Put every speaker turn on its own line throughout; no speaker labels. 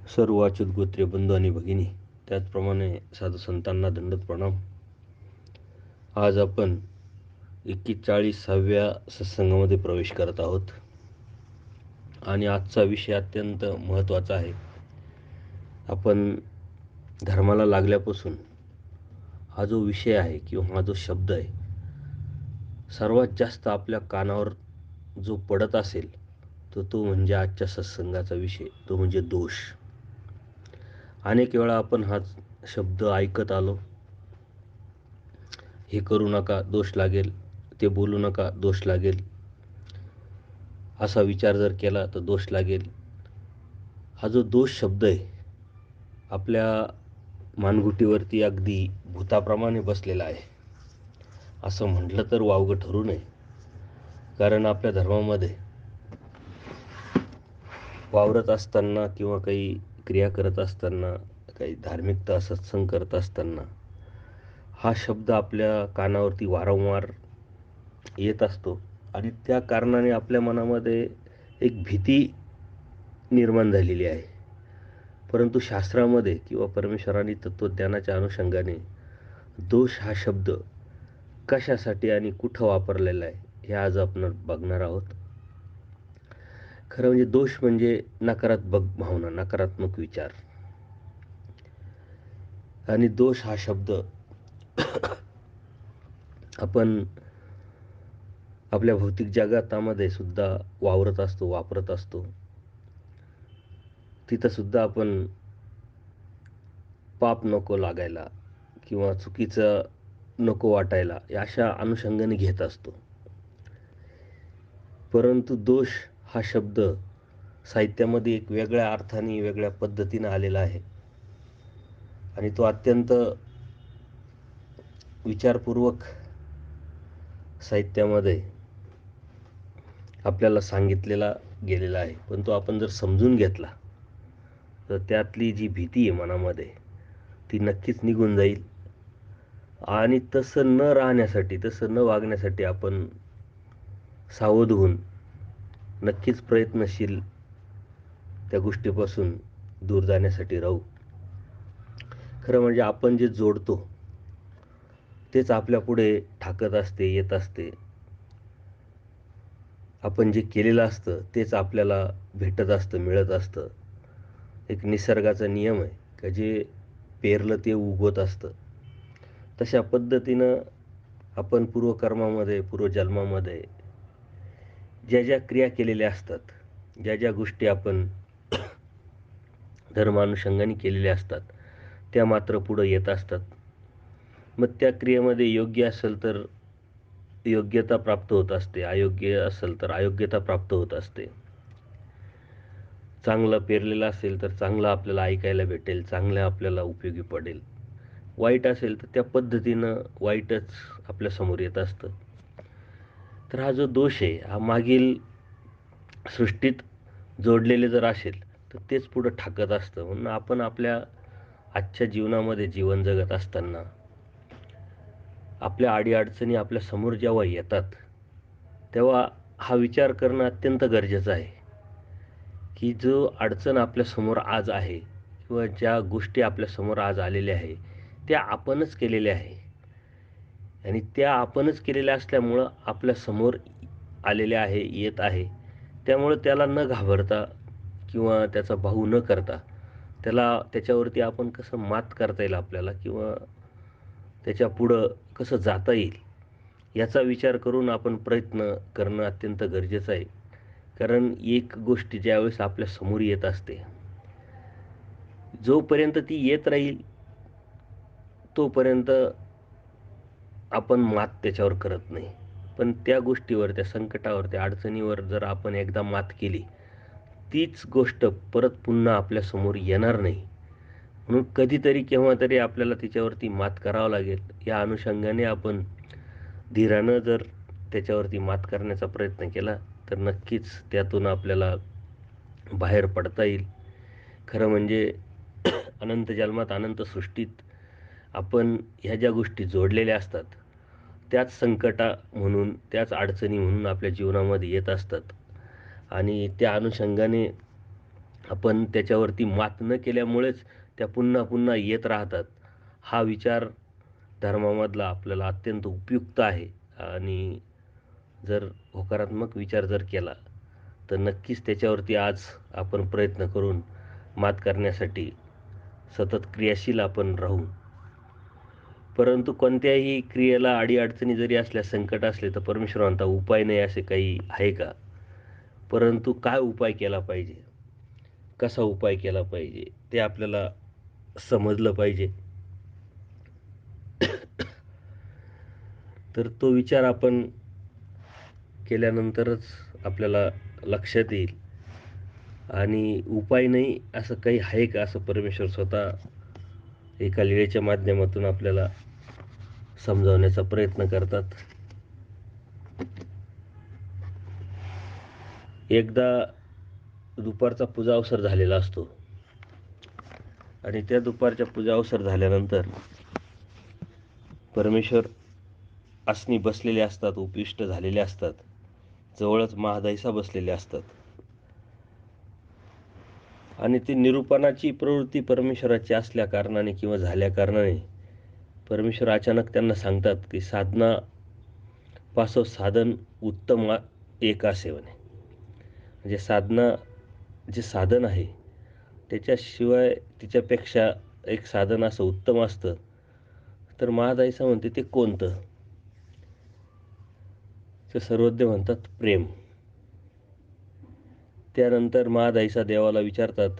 सर्व अच्युत गोत्रे बंधू आणि भगिनी, त्याचप्रमाणे साधू संतांना दंडवत प्रणाम. आज आपण 41व्या सत्संगामध्ये प्रवेश करत आहोत आणि आजचा विषय अत्यंत महत्त्वाचा आहे. आपण धर्माला लागल्यापासून हा जो विषय आहे किंवा हा जो शब्द आहे, सर्वात जास्त आपल्या कानावर जो पडत असेल तर तो म्हणजे आजच्या सत्संगाचा विषय, तो म्हणजे दोष. अनेक वेळा आपण हा शब्द ऐकत आलो. हे करू नका, दोष लागेल. ते बोलू नका, दोष लागेल. असा विचार जर केला तर दोष लागेल. हा जो दोष शब्द आहे, आपल्या मानगुटीवरती अगदी भूताप्रमाणे बसलेला आहे असं म्हटलं तर वावगं ठरू नये. कारण आपल्या धर्मामध्ये वावरत असताना किंवा काही क्रिया करत असताना, काही धार्मिकता सत्संग करत असताना हा शब्द आपल्या कानावरती वारंवार येत असतो आणि त्या कारणाने आपल्या मनामध्ये एक भीती निर्माण झालेली आहे. परंतु शास्त्रामध्ये किंवा परमेश्वराने तत्त्वज्ञानाच्या अनुषंगाने दोष हा शब्द कशासाठी आणि कुठं वापरलेला आहे हे आज आपण बघणार आहोत. खरं म्हणजे दोष म्हणजे नकारात्मक भावना, नकारात्मक विचार. आणि दोष हा शब्द आपण आपल्या भौतिक जगातामध्ये सुद्धा वापरत असतो. तिथं सुद्धा आपण पाप नको लागायला किंवा चुकीचं नको वाटायला या अशा अनुषंगाने घेत असतो. परंतु दोष हा शब्द साहित्यामध्ये एक वेगळ्या अर्थाने, वेगळ्या पद्धतीनं आलेला आहे आणि तो अत्यंत विचारपूर्वक साहित्यामध्ये आपल्याला सांगितलेला गेलेला आहे. पण तो आपण जर समजून घेतला तर त्यातली जी भीती आहे मनामध्ये ती नक्कीच निघून जाईल. आणि तसं न राहण्यासाठी, तसं न वागण्यासाठी आपण सावध होऊन नक्कीच प्रयत्नशील त्या गोष्टीपासून दूर जाण्यासाठी राहू. खरं म्हणजे आपण जे जोडतो तेच आपल्या पुढे ठाकत असते, येत असते. आपण जे केलेलं असतं तेच आपल्याला भेटत असतं, मिळत असतं. एक निसर्गाचा नियम आहे का जे पेरलं ते उगवत असतं. तशा पद्धतीनं आपण पूर्वकर्मामध्ये, पूर्वजन्मामध्ये ज्या ज्या क्रिया केलेल्या असतात, ज्या ज्या गोष्टी आपण धर्मानुषंगाने केलेल्या असतात, त्या मात्र पुढं येत असतात. मग त्या क्रियेमध्ये योग्य असेल तर योग्यता प्राप्त होत असते, अयोग्य असेल तर अयोग्यता प्राप्त होत असते. चांगलं पेरलेलं असेल तर चांगलं आपल्याला ऐकायला भेटेल, चांगलं आपल्याला उपयोगी पडेल. वाईट असेल तर त्या पद्धतीनं वाईटच आपल्यासमोर येत असतं. तर हा जो दोष आहे हा मागील सृष्टीत जोडलेले जर असेल तर तेच पुढं ठाकत असतं. म्हणून आपण आपल्या आजच्या जीवनामध्ये जीवन जगत असताना आपल्या अडीअडचणी आपल्या समोर जेव्हा येतात तेव्हा हा विचार करणं अत्यंत गरजेचं आहे की जो अडचण आपल्यासमोर आज आहे किंवा ज्या गोष्टी आपल्यासमोर आज आलेल्या आहे त्या आपणच केलेल्या आहे आणि त्या आपणच केलेल्या असल्यामुळं आपल्यासमोर आलेल्या आहे, येत आहे. त्यामुळं त्याला न घाबरता किंवा त्याचा भाऊ न करता त्याच्यावरती आपण कसं मात करता येईल आपल्याला किंवा त्याच्या पुढं कसं जाता येईल याचा विचार करून आपण प्रयत्न करणं अत्यंत गरजेचं आहे. कारण एक गोष्ट ज्यावेळेस आपल्या समोर येत असते, जोपर्यंत ती येत राहील तोपर्यंत आपण मात त्याच्यावर करत नाही. पण त्या गोष्टीवर, त्या संकटावर, त्या अडचणीवर जर आपण एकदा मात केली, तीच गोष्ट परत पुन्हा आपल्यासमोर येणार नाही. म्हणून कधीतरी केव्हा तरी आपल्याला तिच्यावरती मात करावं लागेल. या अनुषंगाने आपण धीरानं जर त्याच्यावरती मात करण्याचा प्रयत्न केला तर नक्कीच त्यातून आपल्याला बाहेर पडता येईल. खरं म्हणजे अनंत जन्मात, अनंत सृष्टीत आपण ह्या ज्या गोष्टी जोडलेल्या असतात त्याच संकटा म्हणून, त्याच अडचणी म्हणून आपल्या जीवनामध्ये येत असतात आणि त्या अनुषंगाने आपण त्याच्यावरती मात न केल्यामुळेच त्या पुन्हा पुन्हा येत राहतात. हा विचार धर्मामधला आपल्याला अत्यंत उपयुक्त आहे आणि जर होकारात्मक विचार जर केला तर नक्कीच त्याच्यावरती आज आपण प्रयत्न करून मात करण्यासाठी सतत क्रियाशील आपण राहू. परंतु कोणत्याही क्रियेला अडीअडचणी जरी असल्या, संकट असले, तर परमेश्वर म्हणता उपाय नाही असे काही आहे का? परंतु काय उपाय केला पाहिजे, कसा उपाय केला पाहिजे ते आपल्याला समजलं पाहिजे. तर तो विचार आपण केल्यानंतरच आपल्याला लक्षात येईल. आणि उपाय नाही असं काही आहे का, असं परमेश्वर स्वतः एका लीळेच्या माध्यमातून आपल्याला समजावण्याचा प्रयत्न करतात. एकदा दुपारचा पूजा अवसर झालेला असतो आणि त्या दुपारच्या पूजा अवसर झाल्यानंतर परमेश्वर आसनी बसलेले असतात, उपविष्ट झालेले असतात. जवळच महादाईसा बसलेले असतात आणि ती निरूपणाची प्रवृत्ती परमेश्वराची असल्या कारणाने किंवा झाल्या कारणाने परमेश्वर अचानक त्यांना सांगतात की साधना पासव साधन उत्तम एक असे म्हणे. म्हणजे साधना जे साधन आहे त्याच्याशिवाय तिच्यापेक्षा एक साधन असं उत्तम असतं. तर महादाईसा म्हणते ते कोणतं? ते सर्वज्ञ म्हणतात प्रेम. त्यानंतर महादाईसा देवाला विचारतात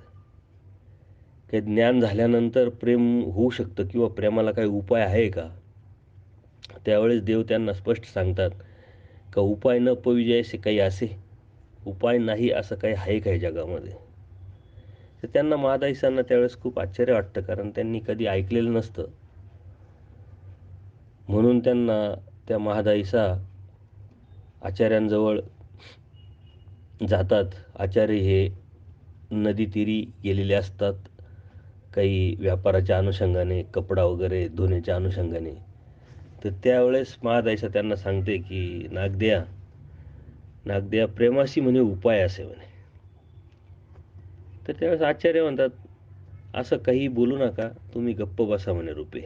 की ज्ञान झाल्यानंतर प्रेम होऊ शकतं किंवा प्रेमाला काही उपाय आहे का? त्यावेळेस देव त्यांना स्पष्ट सांगतात का उपाय न पविजयसे काही असे, उपाय नाही असं काही आहे काय जगामध्ये? तर त्यांना महादाईसांना त्यावेळेस खूप आश्चर्य वाटतं, कारण त्यांनी कधी ऐकलेलं नसतं. म्हणून त्यांना त्या महादाईसा आचार्यांजवळ जातात. आचार्य हे नदीतीरी गेलेले असतात, काही व्यापाराच्या अनुषंगाने, कपडा वगैरे धुण्याच्या अनुषंगाने. तर त्यावेळेस महादाईसा त्यांना सांगते की नागद्या नागद्या प्रेमाशी म्हणे उपाय असे म्हणे. तर त्यावेळेस आचार्य म्हणतात असं काही बोलू नका, तुम्ही गप्प बसा म्हणे रूपे.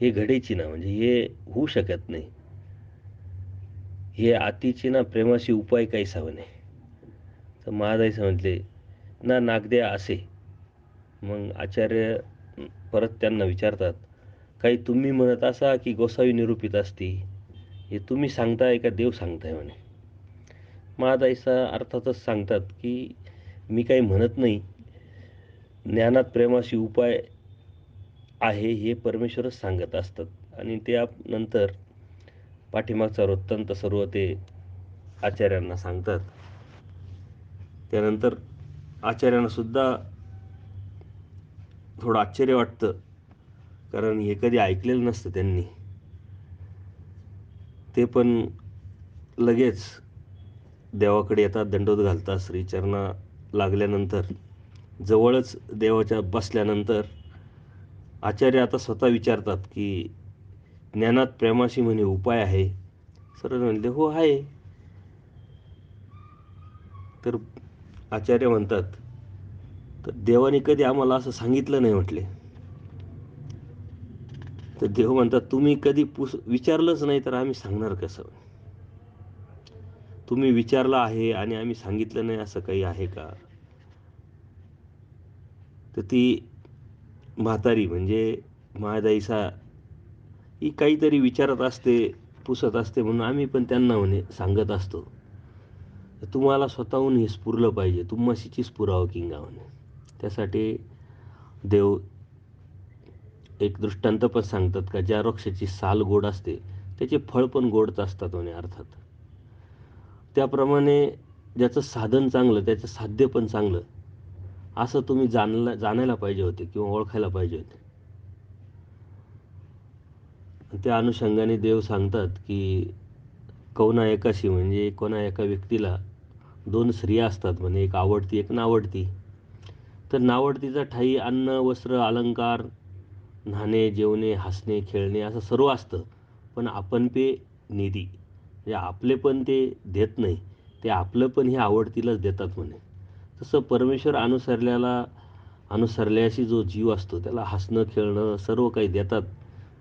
हे घडीची ना, म्हणजे हे होऊ शकत नाही. हे आतीची ना प्रेमाशी उपाय काहीसा म्हणे. तर महादाईसा म्हटले ना नागद्या असे. मग आचार्य परत त्यांना विचारतात काही तुम्ही म्हणत असा की गोसावी निरूपित असती, हे तुम्ही सांगताय का देव सांगताय म्हणे. महादाईसा अर्थातच सांगतात की मी काही म्हणत नाही, ज्ञानात प्रेमाशी उपाय आहे हे परमेश्वरच सांगत असतात. आणि त्या नंतर पाठीमागचा वृत्तांत सर्व ते आचार्यांना सांगतात. त्यानंतर आचार्यांना सुद्धा थोडं आश्चर्य वाटतं, कारण हे कधी ऐकलेलं नसतं त्यांनी. ते पण लगेच देवाकडे येतात, दंडवत घालतात. श्रीचरणा लागल्यानंतर जवळच देवाच्या बसल्यानंतर आचार्य आता स्वतः विचारतात की ज्ञानात प्रेमाशी म्हणे उपाय आहे? सरळ म्हणले हो आहे. तर आचार्य म्हणतात तर देवाने कधी आम्हाला असं सांगितलं नाही म्हटले. तर देव म्हणतात तुम्ही कधी विचारलंच नाही तर आम्ही सांगणार कसं? तुम्ही विचारलं आहे आणि आम्ही सांगितलं नाही असं काही आहे का? तर ती म्हातारी म्हणजे महादाईसा ही काहीतरी विचारत असते, पुसत असते, म्हणून आम्ही पण त्यांना म्हणे सांगत असतो. तुम्हाला स्वतःहून हे स्फुरलं पाहिजे, तुम्हाशीची स्फुरावं किंगा म्हणे. त्यासाठी देव एक दृष्टांत पण सांगतात का ज्या वृक्षाची साल गोड असते त्याचे फळ पण गोडच असतात म्हणे. अर्थात त्याप्रमाणे ज्याचं साधन चांगलं त्याचं साध्य पण चांगलं असं तुम्ही जाणायला पाहिजे होते किंवा ओळखायला पाहिजे होते. त्या अनुषंगाने देव सांगतात की कौना एकाशी, म्हणजे कोणा एका व्यक्तीला दोन स्त्रिया असतात म्हणे, एक आवडती एक नावडती. तर नावडतीचा ठाई अन्न वस्त्र अलंकार न्हाणे जेवणे हसणे खेळणे असं सर्व असतं, पण आपण पे निधी म्हणजे आपले पण ते देत नाही, ते आपलं पण हे आवडतीलाच देतात म्हणे. तसं परमेश्वर अनुसरल्याशी जो जीव असतो त्याला हसणं खेळणं सर्व काही देतात,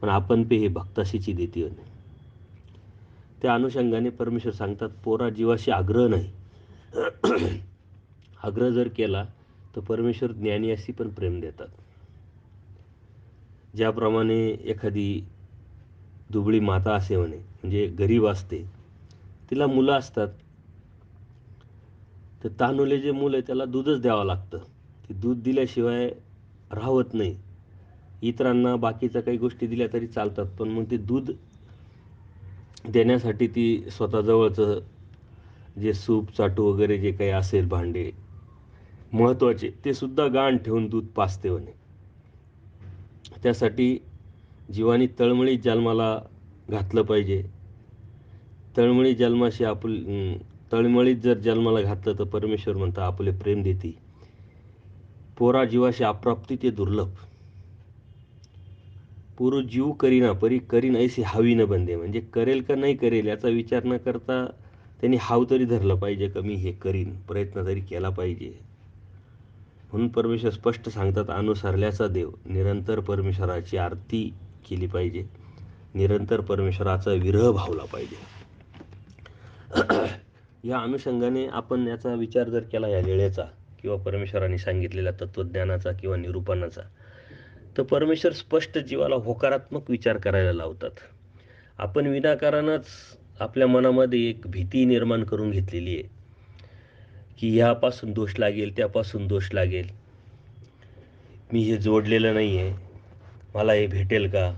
पण आपण पे हे भक्ताशीची देते म्हणे. त्या अनुषंगाने परमेश्वर सांगतात, पोरा जीवाशी आग्रह नाही. आग्रह जर केला तर परमेश्वर ज्ञानी अशी पण प्रेम देतात. ज्याप्रमाणे एखादी दुबळी माता असे म्हणे, म्हणजे गरीब असते, तिला मुलं असतात, तर तानुले जे मुलं आहे त्याला दूधच द्यावं लागतं. ते दूध दिल्याशिवाय राहत नाही. इतरांना बाकीच्या काही गोष्टी दिल्या तरी चालतात, पण मग ते दूध देण्यासाठी ती स्वतःजवळचं जे सूप चाटू वगैरे जे काही असेल भांडे महत्त्वाचे ते सुद्धा गहाण ठेवून दूध पाजते म्हणे. त्यासाठी जीवानी तळमळीत जन्माला घातलं पाहिजे. तळमळीत जर जन्माला घातलं तर परमेश्वर म्हणता आपले प्रेम देते. पोरा जीवाशी अप्राप्ती ते दुर्लभ. पुरो जीव करीना परी करीन ऐसी हावी न बंदे. म्हणजे करेल का नाही करेल याचा विचार न करता त्यांनी हाव तरी धरलं पाहिजे का मी हे करीन, प्रयत्न तरी केला पाहिजे. म्हणून परमेश्वर स्पष्ट सांगतात, अनुसरल्याचा देव. निरंतर परमेश्वराची आरती केली पाहिजे, निरंतर परमेश्वराचा विरह भावला पाहिजे. या अनुषंगाने आपण याचा विचार जर केला या वेळेचा किंवा परमेश्वराने सांगितलेल्या तत्त्वज्ञानाचा किंवा निरूपणाचा, तर परमेश्वर स्पष्ट जीवाला होकारात्मक विचार करायला लावतात. आपण विनाकारणच आपल्या मनामध्ये एक भीती निर्माण करून घेतलेली आहे की ह्यापासून दोष लागेल, त्यापासून दोष लागेल, मी हे जोडलेलं नाही आहे, मला हे भेटेल का,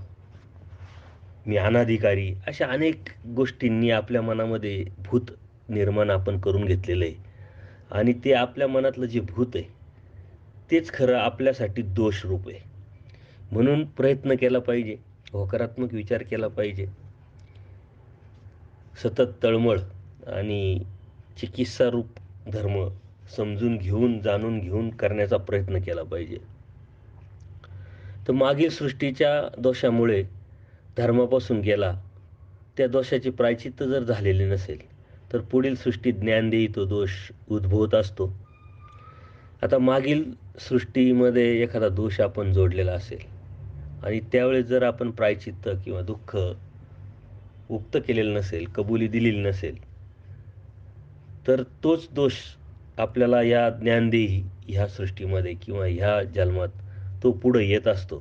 मी अनाधिकारी. अशा अनेक गोष्टींनी आपल्या मनामध्ये भूत निर्माण आपण करून घेतलेलं आहे. आणि ते आपल्या मनातलं जे भूत आहे तेच खरं आपल्यासाठी दोषरूप आहे. म्हणून प्रयत्न केला पाहिजे, होकारात्मक विचार केला पाहिजे, सतत तळमळ आणि चिकित्सा रूप धर्म समजून घेऊन जाणून घेऊन करण्याचा प्रयत्न केला पाहिजे. तर मागील सृष्टीच्या दोषामुळे धर्मापासून गेला, त्या दोषाची प्रायचित्त जर झालेली नसेल तर पुढील सृष्टीत ज्ञानदेही तो दोष उद्भवत असतो. आता मागील सृष्टीमध्ये एखादा दोष आपण जोडलेला असेल आणि त्यावेळेस जर आपण प्रायचित्त किंवा दुःख उक्त केलेलं नसेल, कबुली दिलेली नसेल, तर तोच दोष आपल्याला या ज्ञानदेही ह्या सृष्टीमध्ये किंवा ह्या जन्मात तो पुढं येत असतो.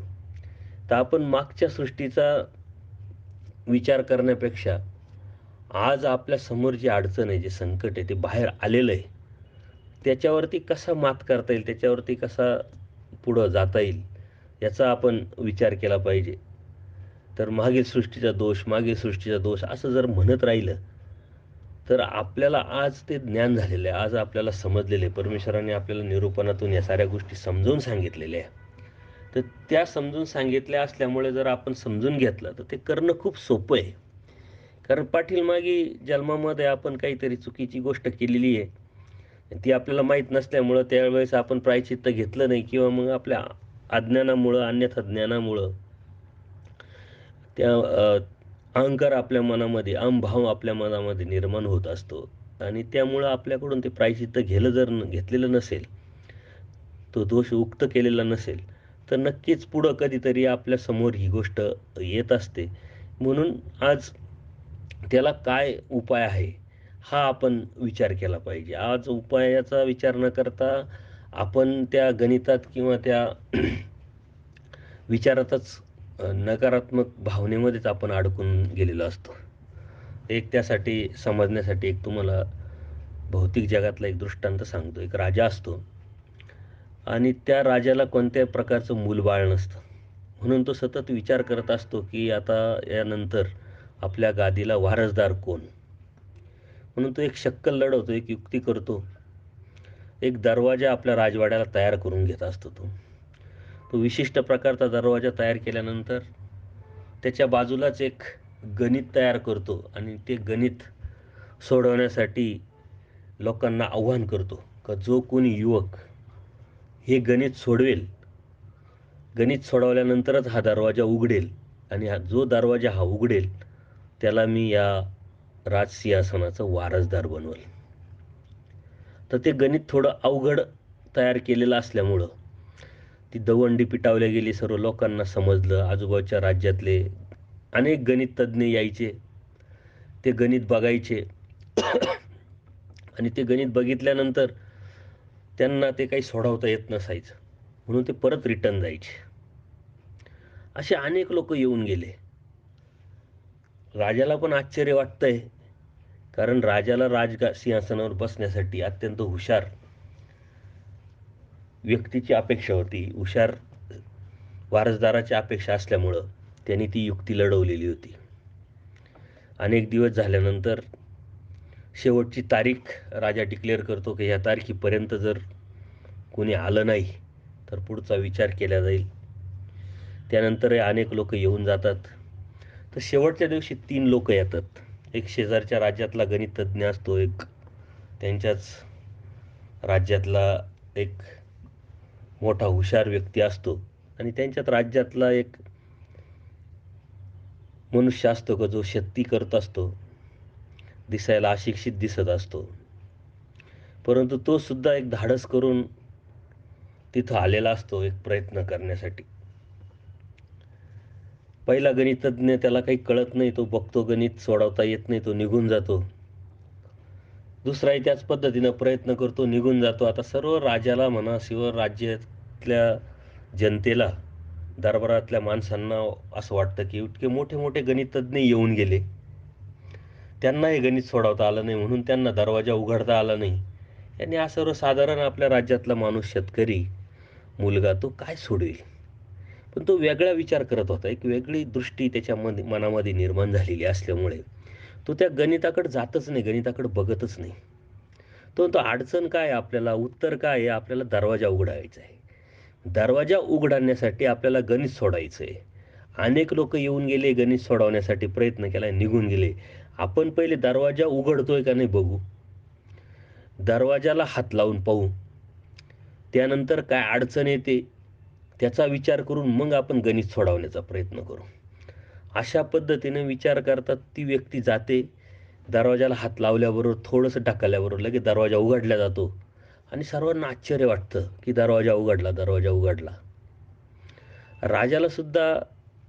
तर आपण मागच्या सृष्टीचा विचार करण्यापेक्षा आज आपल्या समोर जी अडचण आहे, जे संकट आहे, ते बाहेर आलेलं आहे, त्याच्यावरती कसा मात करता येईल, त्याच्यावरती कसा पुढं जाता येईल याचा आपण विचार केला पाहिजे. तर मागील सृष्टीचा दोष असं जर म्हणत राहिलं तर आपल्याला आज ते ज्ञान झालेलं आहे, आज आपल्याला समजलेलं आहे, परमेश्वराने आपल्याला निरूपणातून या साऱ्या गोष्टी समजून सांगितलेल्या आहे. तर त्या समजून सांगितल्या असल्यामुळे जर आपण समजून घेतलं तर ते करणं खूप सोपं आहे. कारण पाठीमागे जन्मामध्ये आपण काहीतरी चुकीची गोष्ट केलेली आहे, ती आपल्याला माहीत नसल्यामुळं त्यावेळेस आपण प्रायचित्त घेतलं नाही किंवा मग आपल्या अज्ञानामुळं अन्यथा ज्ञानामुळं त्या अहंकार आपल्या मनामध्ये, अहंभाव आपल्या मनामध्ये निर्माण होत असतो आणि त्यामुळं आपल्याकडून ते प्रायचित्त घेतलेलं नसेल, तो दोष उक्त केलेला नसेल, तर नक्कीच पुढं कधीतरी आपल्या समोर ही गोष्ट येत असते. म्हणून आज त्याला काय उपाय आहे हा आपण विचार केला पाहिजे. आज उपायाचा विचार न करता आपण त्या गणितात किंवा त्या विचारातच नकारात्मक भावनेमध्येच आपण अडकून गेलेलो असतो. त्यासाठी समजण्यासाठी एक तुम्हाला भौतिक जगातला एक दृष्टांत सांगतो. एक राजा असतो आणि त्या राजाला कोणत्याही प्रकारचं मूलबाळ नसतं. म्हणून तो सतत विचार करत असतो की आता यानंतर आपल्या गादीला वारसदार कोण. म्हणून तो एक शक्कल लढवतो, एक युक्ती करतो, एक दरवाजा आपल्या राजवाड्याला तयार करून घेत असतो. तो विशिष्ट प्रकारचा दरवाजा तयार केल्यानंतर त्याच्या बाजूलाच एक गणित तयार करतो आणि ते गणित सोडवण्यासाठी लोकांना आव्हान करतो का जो कोणी युवक हे गणित सोडवेल, गणित सोडवल्यानंतरच हा दरवाजा उघडेल आणि जो दरवाजा हा उघडेल त्याला मी या राजसिंहासनाचा वारसदार बनवेल. तर ते गणित थोडं अवघड तयार केलेलं असल्यामुळं ती दवंडी पिटावल्या गेली, सर्व लोकांना समजलं. आजूबाजूच्या राज्यातले अनेक गणिततज्ञ यायचे, ते गणित बघायचे आणि ते गणित बघितल्यानंतर त्यांना ते काही सोडवता येत नसायचं, म्हणून ते परत रिटर्न जायचे. असे अनेक लोक येऊन गेले. राजाला पण आश्चर्य वाटतंय, कारण राजाला सिंहासनावर बसण्यासाठी अत्यंत हुशार व्यक्तीची अपेक्षा होती, हुशार वारसदाराची अपेक्षा असल्यामुळं त्यांनी ती युक्ती लढवलेली होती. अनेक दिवस झाल्यानंतर शेवटची तारीख राजा डिक्लेअर करतो की या तारखेपर्यंत जर कोणी आलं नाही तर पुढचा विचार केला जाईल. त्यानंतर अनेक लोक येऊन जातात. तर शेवटच्या दिवशी 3 लोक येतात. एक शेजारच्या राज्यातला गणितज्ञ असतो, एक त्यांच्याच राज्यातला एक मोठा हुशार व्यक्ती असतो आणि त्यांच्यात राज्यातला एक मनुष्य असतो का जो शेती करत असतो, दिसायला अशिक्षित दिसत असतो, परंतु तो सुद्धा एक धाडस करून तिथं आलेला असतो एक प्रयत्न करण्यासाठी. पहिला गणितज्ञ, त्याला काही कळत नाही, तो बघतो गणित सोडवता येत नाही, तो निघून जातो. दुसराही त्याच पद्धतीनं प्रयत्न करतो, निघून जातो. आता सर्व राजाला म्हणा, शिव राज्यातल्या जनतेला, दरबारातल्या माणसांना असं वाटतं की इतके मोठे मोठे गणितज्ञ येऊन गेले, त्यांना हे गणित सोडवता आलं नाही, म्हणून त्यांना दरवाजा उघडता आला नाही. यांनी हा सर्वसाधारण आपल्या राज्यातला माणूस, शेतकरी मुलगा, तो काय सोडवेल? पण तो वेगळा विचार करत होता. एक वेगळी दृष्टी त्याच्या मनामध्ये निर्माण झालेली असल्यामुळे तो त्या गणिताकडे जातच नाही, गणिताकडे बघतच नाही. तो अडचण काय आहे आपल्याला, उत्तर काय आहे, आपल्याला दरवाजा उघडायचा आहे. दरवाजा उघडण्यासाठी आपल्याला गणित सोडायचं आहे. अनेक लोक येऊन गेले, गणित सोडवण्यासाठी प्रयत्न केला, निघून गेले. आपण पहिले दरवाजा उघडतोय का नाही बघू, दरवाजाला हात लावून पाहू, त्यानंतर काय अडचण येते त्याचा विचार करून मग आपण गणित सोडवण्याचा प्रयत्न करू. अशा पद्धतीने विचार करतात ती व्यक्ती जाते. दरवाजाला हात लावल्याबरोबर, थोडंसं ढकलल्याबरोबर लगेच दरवाजा उघडला जातो आणि सर्वांना आश्चर्य वाटतं की दरवाजा उघडला, दरवाजा उघडला. राजाला सुद्धा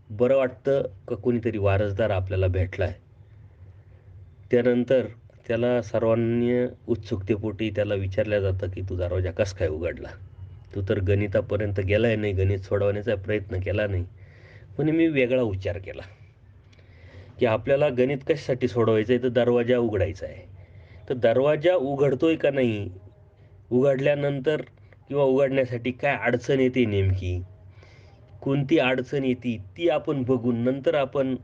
बरं वाटतं का कोणीतरी वारसदार आपल्याला भेटलाय. त्यानंतर त्याला सर्वांनी उत्सुकतेपोटी त्याला विचारलं जातं की तू दरवाजा कस काय उघडला, तू तर गणितापर्यंत गेलाय नाही, गणित सोडवण्याचा प्रयत्न केला नाही. पण मी वेगळा विचार केला की आपल्याला गणित कशासाठी सोडवायचं आहे, तर दरवाजा उघडायचा आहे. तर दरवाजा उघडतोय का नाही, उघडल्यानंतर किंवा उघडण्यासाठी काय अडचण येते, नेमकी कोणती अडचण येते ती आपण बघून नंतर आपण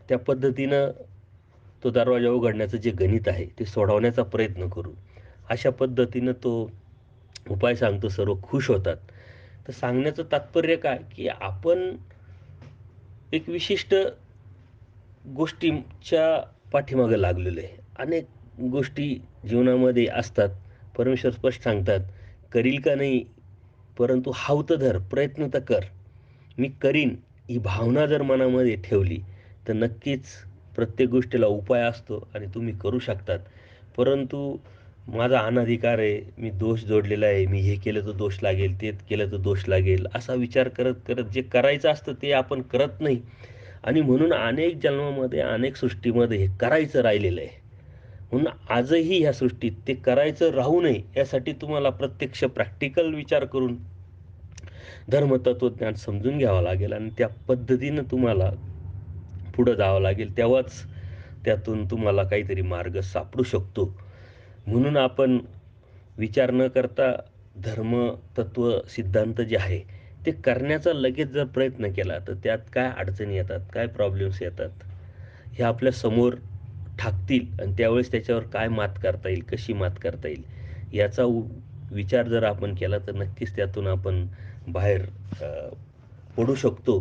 त्या पद्धतीनं तो दरवाजा उघडण्याचं जे गणित आहे ते सोडवण्याचा प्रयत्न करू. अशा पद्धतीनं तो उपाय सांगतो, सर्व खुश होतात. तर सांगण्याचं तात्पर्य काय की आपण एक विशिष्ट गोष्टीच्या पाठीमागं लागलेलो आहे. अनेक गोष्टी जीवनामध्ये असतात. परमेश्वर स्पष्ट सांगतात, करील का नाही, परंतु हाव तर धर, प्रयत्न तर कर, मी करीन, ही भावना जर मनामध्ये ठेवली तर नक्कीच प्रत्येक गोष्टीला उपाय असतो आणि तुम्ही करू शकतात. परंतु माझा अनधिकार आहे, मी दोष जोडलेला आहे, मी हे केलं तर दोष लागेल, ते केलं तर दोष लागेल, असा विचार करत करत जे करायचं असतं ते आपण करत नाही. आणि म्हणून अनेक जन्मामध्ये, अनेक सृष्टीमध्ये हे करायचं राहिलेलं आहे. म्हणून आजही ह्या सृष्टीत ते करायचं राहू नये यासाठी तुम्हाला प्रत्यक्ष प्रॅक्टिकल विचार करून धर्मतत्वज्ञान समजून घ्यावं लागेल आणि त्या पद्धतीनं तुम्हाला पुढं जावं लागेल. तेव्हाच त्यातून तुम्हाला काहीतरी मार्ग सापडू शकतो. म्हणून आपण विचार न करता धर्म, तत्व, सिद्धांत जे आहे ते करण्याचा लगेच जर प्रयत्न केला तर त्यात काय अडचणी येतात, काय प्रॉब्लेम्स येतात, हे आपल्या समोर ठाकतील आणि त्यावेळेस त्याच्यावर काय मात करता येईल, कशी मात करता येईल याचा विचार जर आपण केला तर नक्कीच त्यातून आपण बाहेर पडू शकतो.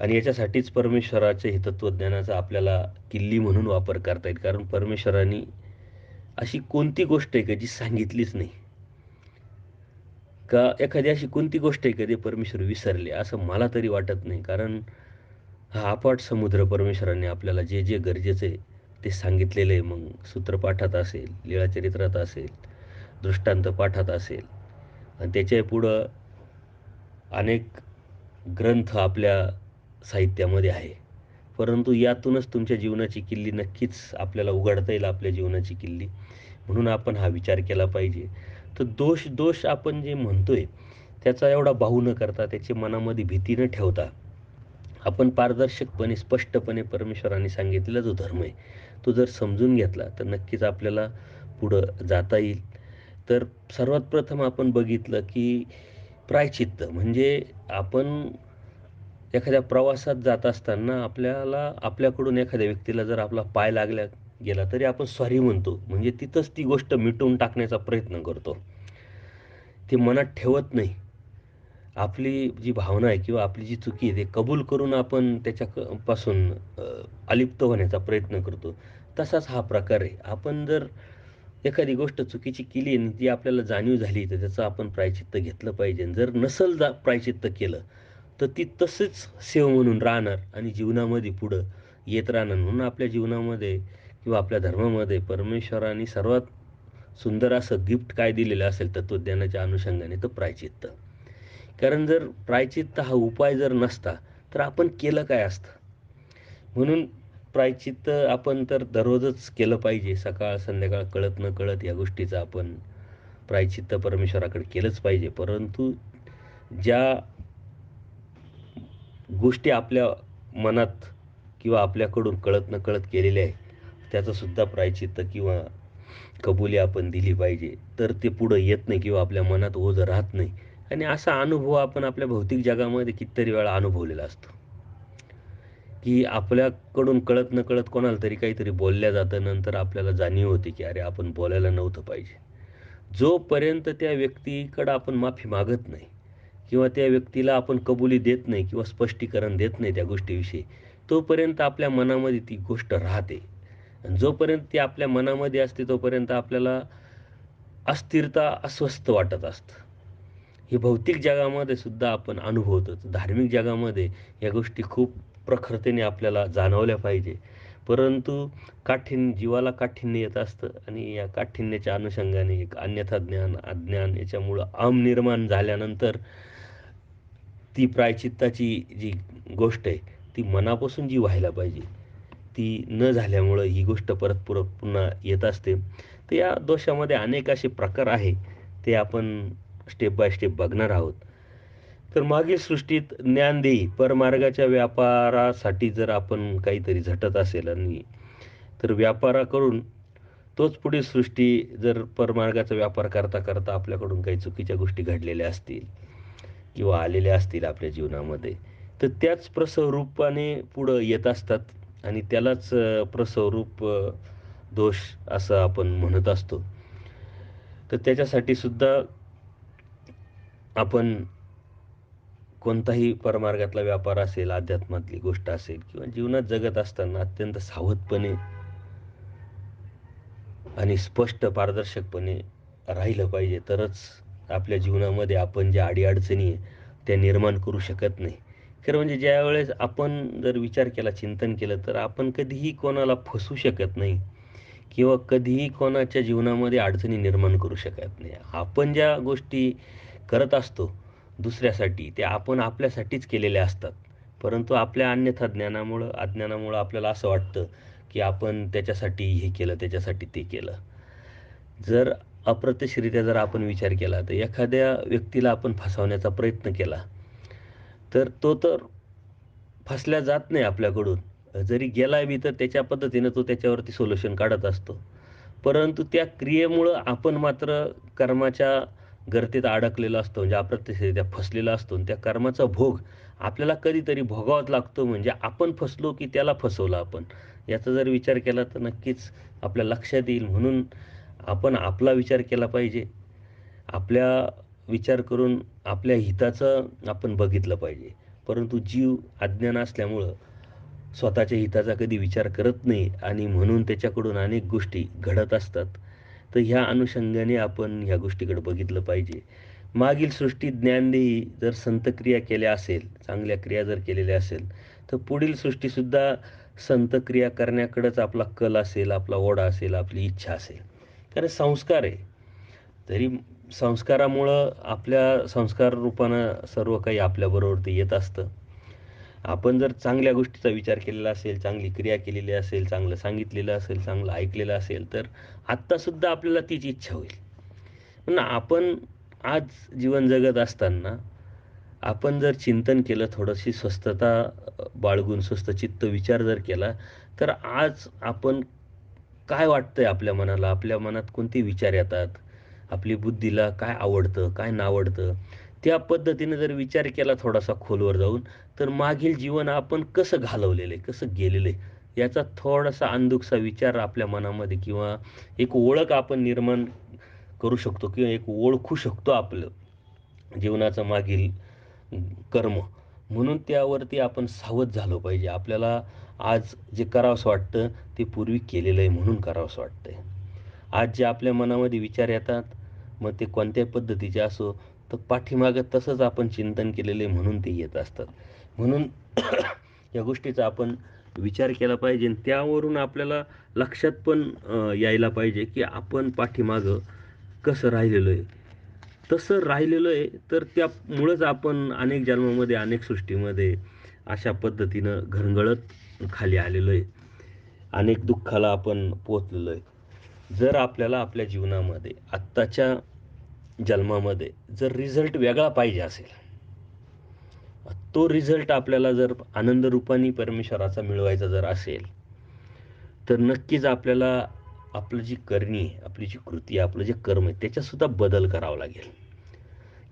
आणि याच्यासाठीच परमेश्वराचे हे तत्त्वज्ञानाचा आपल्याला किल्ली म्हणून वापर करता येईल. कारण परमेश्वराने अशी कोणती गोष्ट आहे का जी सांगितलीच नाही, का एखादी अशी कोणती गोष्ट आहे कधी परमेश्वर विसरले, असं मला तरी वाटत नाही. कारण हा अफाट समुद्र परमेश्वराने आपल्याला जे जे गरजेचं आहे ते सांगितलेलं आहे. मग सूत्रपाठात असेल, लीळाचरित्रात असेल, दृष्टांत पाठात असेल आणि त्याच्या पुढं अनेक ग्रंथ आपल्या साहित्यामध्ये आहे. परंतु यातूनच तुमच्या जीवनाची किल्ली नक्कीच आपल्याला उघडता येईल, आपल्या जीवनाची किल्ली. म्हणून आपण हा विचार केला पाहिजे. तर दोष दोष आपण जे म्हणतोय, त्याचा एवढा बाऊ न करता, त्याची मनामध्ये भीती न ठेवता, आपण पारदर्शकपणे, स्पष्टपणे परमेश्वराने सांगितलेला जो धर्म आहे, तो जर समजून घेतला, तर नक्कीच आपल्याला पुढं जाता येईल. तर सर्वात प्रथम आपण बघितलं, की प्रायश्चित्त म्हणजे आपण एखाद्या प्रवासात जात असताना आपल्याला आपल्याकडून एखाद्या व्यक्तीला जर आपला पाय लागला गेला, तरी आपण सॉरी म्हणतो. म्हणजे तिथंच ती गोष्ट मिटवून टाकण्याचा प्रयत्न करतो. ते मनात ठेवत नाही. आपली जी भावना आहे किंवा आपली जी चुकी आहे, ते कबूल करून आपण पासून अलिप्त होण्याचा प्रयत्न करतो. तसाच हा प्रकार आहे. आपण जर एखादी गोष्ट चुकीची केली आणि ती आपल्याला जाणीव झाली, तर त्याचं आपण प्रायश्चित्त घेतलं पाहिजे. जर नसेल प्रायश्चित्त केलं, तर ती तसंच सेव म्हणून राहणार आणि जीवनामध्ये पुढं येत राहणार. म्हणून आपल्या जीवनामध्ये किंवा आपल्या धर्मामध्ये परमेश्वराने सर्वात सुंदर असं गिफ्ट काय दिलेलं असेल तत्त्वज्ञानाच्या अनुषंगाने, तर प्रायश्चित्त. कारण जर प्रायश्चित्त हा उपाय जर नसता, तर आपण केलं काय असतं? म्हणून प्रायश्चित्त आपण तर दररोजच केलं पाहिजे. सकाळ, संध्याकाळ, कळत नकळत या गोष्टीचं आपण प्रायश्चित्त परमेश्वराकडे केलंच पाहिजे. परंतु ज्या गोष्टी आपल्या मनात किंवा आपल्याकडून कळत नकळत केलेल्या आहे, त्याचं सुद्धा प्रायश्चित्त किंवा कबुली आपण दिली पाहिजे. तर ते पुढं येत नाही किंवा आपल्या मनात ओझं राहत नाही. आणि असा अनुभव आपण आपल्या भौतिक जगामध्ये कितीतरी वेळा अनुभवलेला असतो, की आपल्याकडून कळत नकळत कोणाला तरी काहीतरी बोलल्या जातं. नंतर आपल्याला जाणीव होते, की अरे आपण बोलायला नव्हतं पाहिजे. जोपर्यंत त्या व्यक्तीकडं आपण माफी मागत नाही किंवा त्या व्यक्तीला आपण कबुली देत नाही किंवा स्पष्टीकरण देत नाही त्या गोष्टीविषयी, तोपर्यंत आपल्या मनामध्ये ती गोष्ट राहते. आणि जोपर्यंत ती आपल्या मनामध्ये असते, तोपर्यंत आपल्याला अस्थिरता, अस्वस्थ वाटत असतं. हे भौतिक जगामध्ये सुद्धा आपण अनुभवतोच. धार्मिक जगामध्ये या गोष्टी खूप प्रखरतेने आपल्याला जाणवल्या पाहिजे. परंतु जीवाला काठिण्य येत असतं आणि या काठिण्याच्या अनुषंगाने एक अन्यथा ज्ञान, अज्ञान याच्यामुळं अहम निर्माण झाल्यानंतर ती प्रायश्चित्ताची जी गोष्ट आहे, ती मनापासून जी व्हायला पाहिजे, ती न झाल्यामुळं ही गोष्ट पुन्हा येत असते. तर या दोषामध्ये अनेक असे प्रकार आहे, ते आपण स्टेप बाय स्टेप बघणार आहोत. तर मागील सृष्टीत ज्ञानदेही परमार्गाच्या व्यापारासाठी जर आपण काहीतरी झटत असेल आणि तर व्यापाराकडून तोच पुढील सृष्टी जर परमार्गाचा व्यापार करता करता आपल्याकडून काही चुकीच्या गोष्टी घडलेल्या असतील किंवा आलेल्या असतील आपल्या जीवनामध्ये, तर त्याच प्रसवरूपाने पुढं येत असतात आणि त्यालाच प्रसवरूप दोष असं आपण म्हणत असतो. तर त्याच्यासाठी सुद्धा आपण कोणताही परमार्गातला व्यापार असेल, अध्यात्मातली गोष्ट असेल किंवा जीवनात जगत असताना अत्यंत सावधपणे आणि स्पष्ट पारदर्शकपणे राहिलं पाहिजे. तरच आपल्या जीवनामध्ये आपण ज्या अडी-अडचणी आहे, त्या निर्माण करू शकत नाही. खरं म्हणजे ज्यावेळेस आपण जर विचार केला, चिंतन केलं, तर आपण कधीही कोणाला फसवू शकत नाही किंवा कधीही कोणाच्या जीवनामध्ये अडचणी निर्माण करू शकत नाही. आपण ज्या गोष्टी करत असतो दुसऱ्यासाठी, त्या आपण आपल्यासाठीच केलेल्या असतात. परंतु आपल्या अन्यथा ज्ञानामुळं, अज्ञानामुळं आपल्याला असं वाटतं, की आपण त्याच्यासाठी हे केलं, त्याच्यासाठी ते केलं. जर अप्रत्यक्षरित्या जर आपण विचार केला, तर एखाद्या व्यक्तीला आपण फसवण्याचा प्रयत्न केला, तर फसल्या जात नाही आपल्याकडून. जरी गेला बी तर त्याच्या पद्धतीनं तो त्याच्यावरती सोल्युशन काढत असतो. परंतु त्या क्रियेमुळं आपण मात्र कर्माच्या गर्तेत अडकलेलो असतो. म्हणजे अप्रत्यक्षरित्या फसलेला असतो आणि त्या कर्माचा भोग आपल्याला कधीतरी भोगावाच लागतो. म्हणजे आपण फसलो की त्याला फसवलं आपण. याचा जर विचार केला तर नक्कीच आपल्या लक्षात येईल. म्हणून आपण आपला विचार केला पाहिजे. आपल्या विचार करून आपल्या हिताचं आपण बघितलं पाहिजे. परंतु जीव अज्ञान असल्यामुळं स्वतःच्या हिताचा कधी विचार करत नाही आणि म्हणून त्याच्याकडून अनेक गोष्टी घडत असतात. तर ह्या अनुषंगाने आपण ह्या गोष्टीकडे बघितलं पाहिजे. मागील सृष्टीत ज्ञानदेही जर संत क्रिया केल्या असेल, चांगल्या क्रिया जर केलेल्या असेल, तर पुढील सृष्टीसुद्धा संत क्रिया करण्याकडेच आपला कल असेल, आपला ओढा असेल, आपली इच्छा असेल. कारण संस्कार आहे. तरी संस्कारामुळं आपल्या संस्कार रूपानं सर्व काही आपल्याबरोबर ते येत असतं. आपण जर चांगल्या गोष्टीचा विचार केलेला असेल, चांगली क्रिया केलेली असेल, चांगलं सांगितलेलं असेल, चांगलं ऐकलेलं असेल, तर आत्तासुद्धा आपल्याला तीच इच्छा होईल. पण आपण आज जीवन जगत असताना आपण जर चिंतन केलं, थोडीशी स्वस्थता बाळगून स्वस्थचित्त विचार जर केला, तर आज आपण काय वाटतंय आपल्या मनाला, आपल्या मनात कोणते विचार येतात, आपली बुद्धीला काय आवडतं, काय नावडतं, त्या पद्धतीने जर विचार केला थोडासा खोलवर जाऊन, तर मागील जीवन आपण कसं घालवलेलं आहे, कसं गेलेलं आहे, याचा थोडासा अंदुकसा विचार आपल्या मनामध्ये किंवा एक ओळख आपण निर्माण करू शकतो किंवा एक ओळखू शकतो आपलं जीवनाचं मागील कर्म. म्हणून त्यावरती आपण सावध झालो पाहिजे. आपल्याला आज जे करावंसं वाटतं, ते पूर्वी केलेलं आहे म्हणून करावंसं वाटतंय. आज जे आपल्या मनामध्ये विचार येतात, मग ते कोणत्याही पद्धतीचे असो, तर पाठीमागं तसंच आपण चिंतन केलेलं आहे म्हणून ते येत असतात. म्हणून या गोष्टीचा आपण विचार केला पाहिजे आणि त्यावरून आपल्याला लक्षात पण यायला पाहिजे, की आपण पाठीमागं कसं राहिलेलो आहे. तसं राहिलेलो आहे, तर त्यामुळंच आपण अनेक जन्मामध्ये, अनेक सृष्टीमध्ये अशा पद्धतीनं घरंगळत खाली आलेलो आहे. अनेक दुःखाला आपण पोहोचलेलो आहे. जर आपल्याला आपल्या जीवनामध्ये आत्ताच्या जन्मामध्ये जर रिझल्ट वेगळा पाहिजे असेल, तो रिझल्ट आपल्याला जर आनंदरूपाने परमेश्वराचा मिळवायचा जर असेल, तर नक्कीच आपल्याला आपलं जी करणी आहे, आपली जी कृती आहे, आपलं जे कर्म आहे, त्याच्यातसुद्धा बदल करावा लागेल.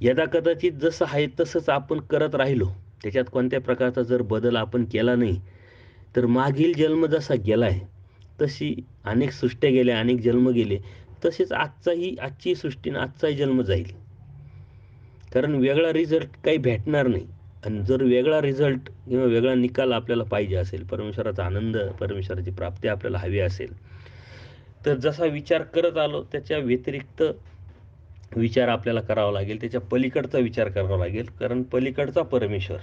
यदाकदाचित जसं आहे तसंच आपण करत राहिलो, त्याच्यात कोणत्या प्रकारचा जर बदल आपण केला नाही, तर मागील जन्म जसा गेलाय, तशी अनेक सृष्ट्या गेल्या, अनेक जन्म गेले, तसेच आजची सृष्टी आणि आजचाही जन्म जाईल. कारण वेगळा रिझल्ट काही भेटणार नाही. आणि जर वेगळा रिझल्ट किंवा वेगळा निकाल आपल्याला पाहिजे असेल, परमेश्वराचा आनंद, परमेश्वराची प्राप्ती आपल्याला हवी असेल, तर जसा विचार करत आलो त्याच्या व्यतिरिक्त विचार आपल्याला करावा लागेल, त्याच्या पलीकडचा विचार करावा लागेल. कारण पलीकडचा परमेश्वर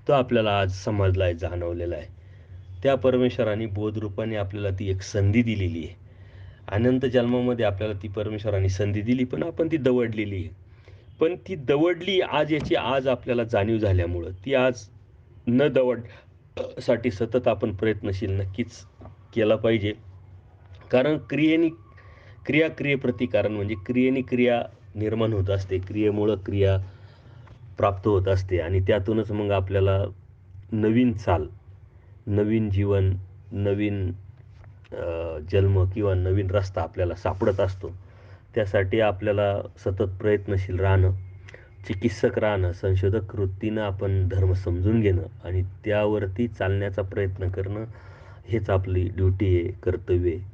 तो आपल्याला आज समजला आहे, जाणवलेला आहे. त्या परमेश्वराने बोधरूपाने आपल्याला ती एक संधी दिलेली आहे. अनंत जन्मामध्ये आपल्याला ती परमेश्वराने संधी दिली, पण आपण ती दवडलेली आहे. पण ती दवडली आज, याची आज आपल्याला जाणीव झाल्यामुळं ती आज न साठी सतत आपण प्रयत्नशील नक्कीच केला पाहिजे. कारण क्रिया क्रियेप्रती कारण म्हणजे क्रियेने क्रिया निर्माण होत असते, क्रियेमुळं क्रिया प्राप्त होत असते आणि त्यातूनच मग आपल्याला नवीन चाल, नवीन जीवन, नवीन जन्म किंवा नवीन रस्ता आपल्याला सापडत असतो. त्यासाठी आपल्याला सतत प्रयत्नशील राहणं, चिकित्सक राहणं, संशोधक वृत्तीनं आपण धर्म समजून घेणं आणि त्यावरती चालण्याचा प्रयत्न करणं, हेच आपली ड्युटी आहे, कर्तव्य आहे.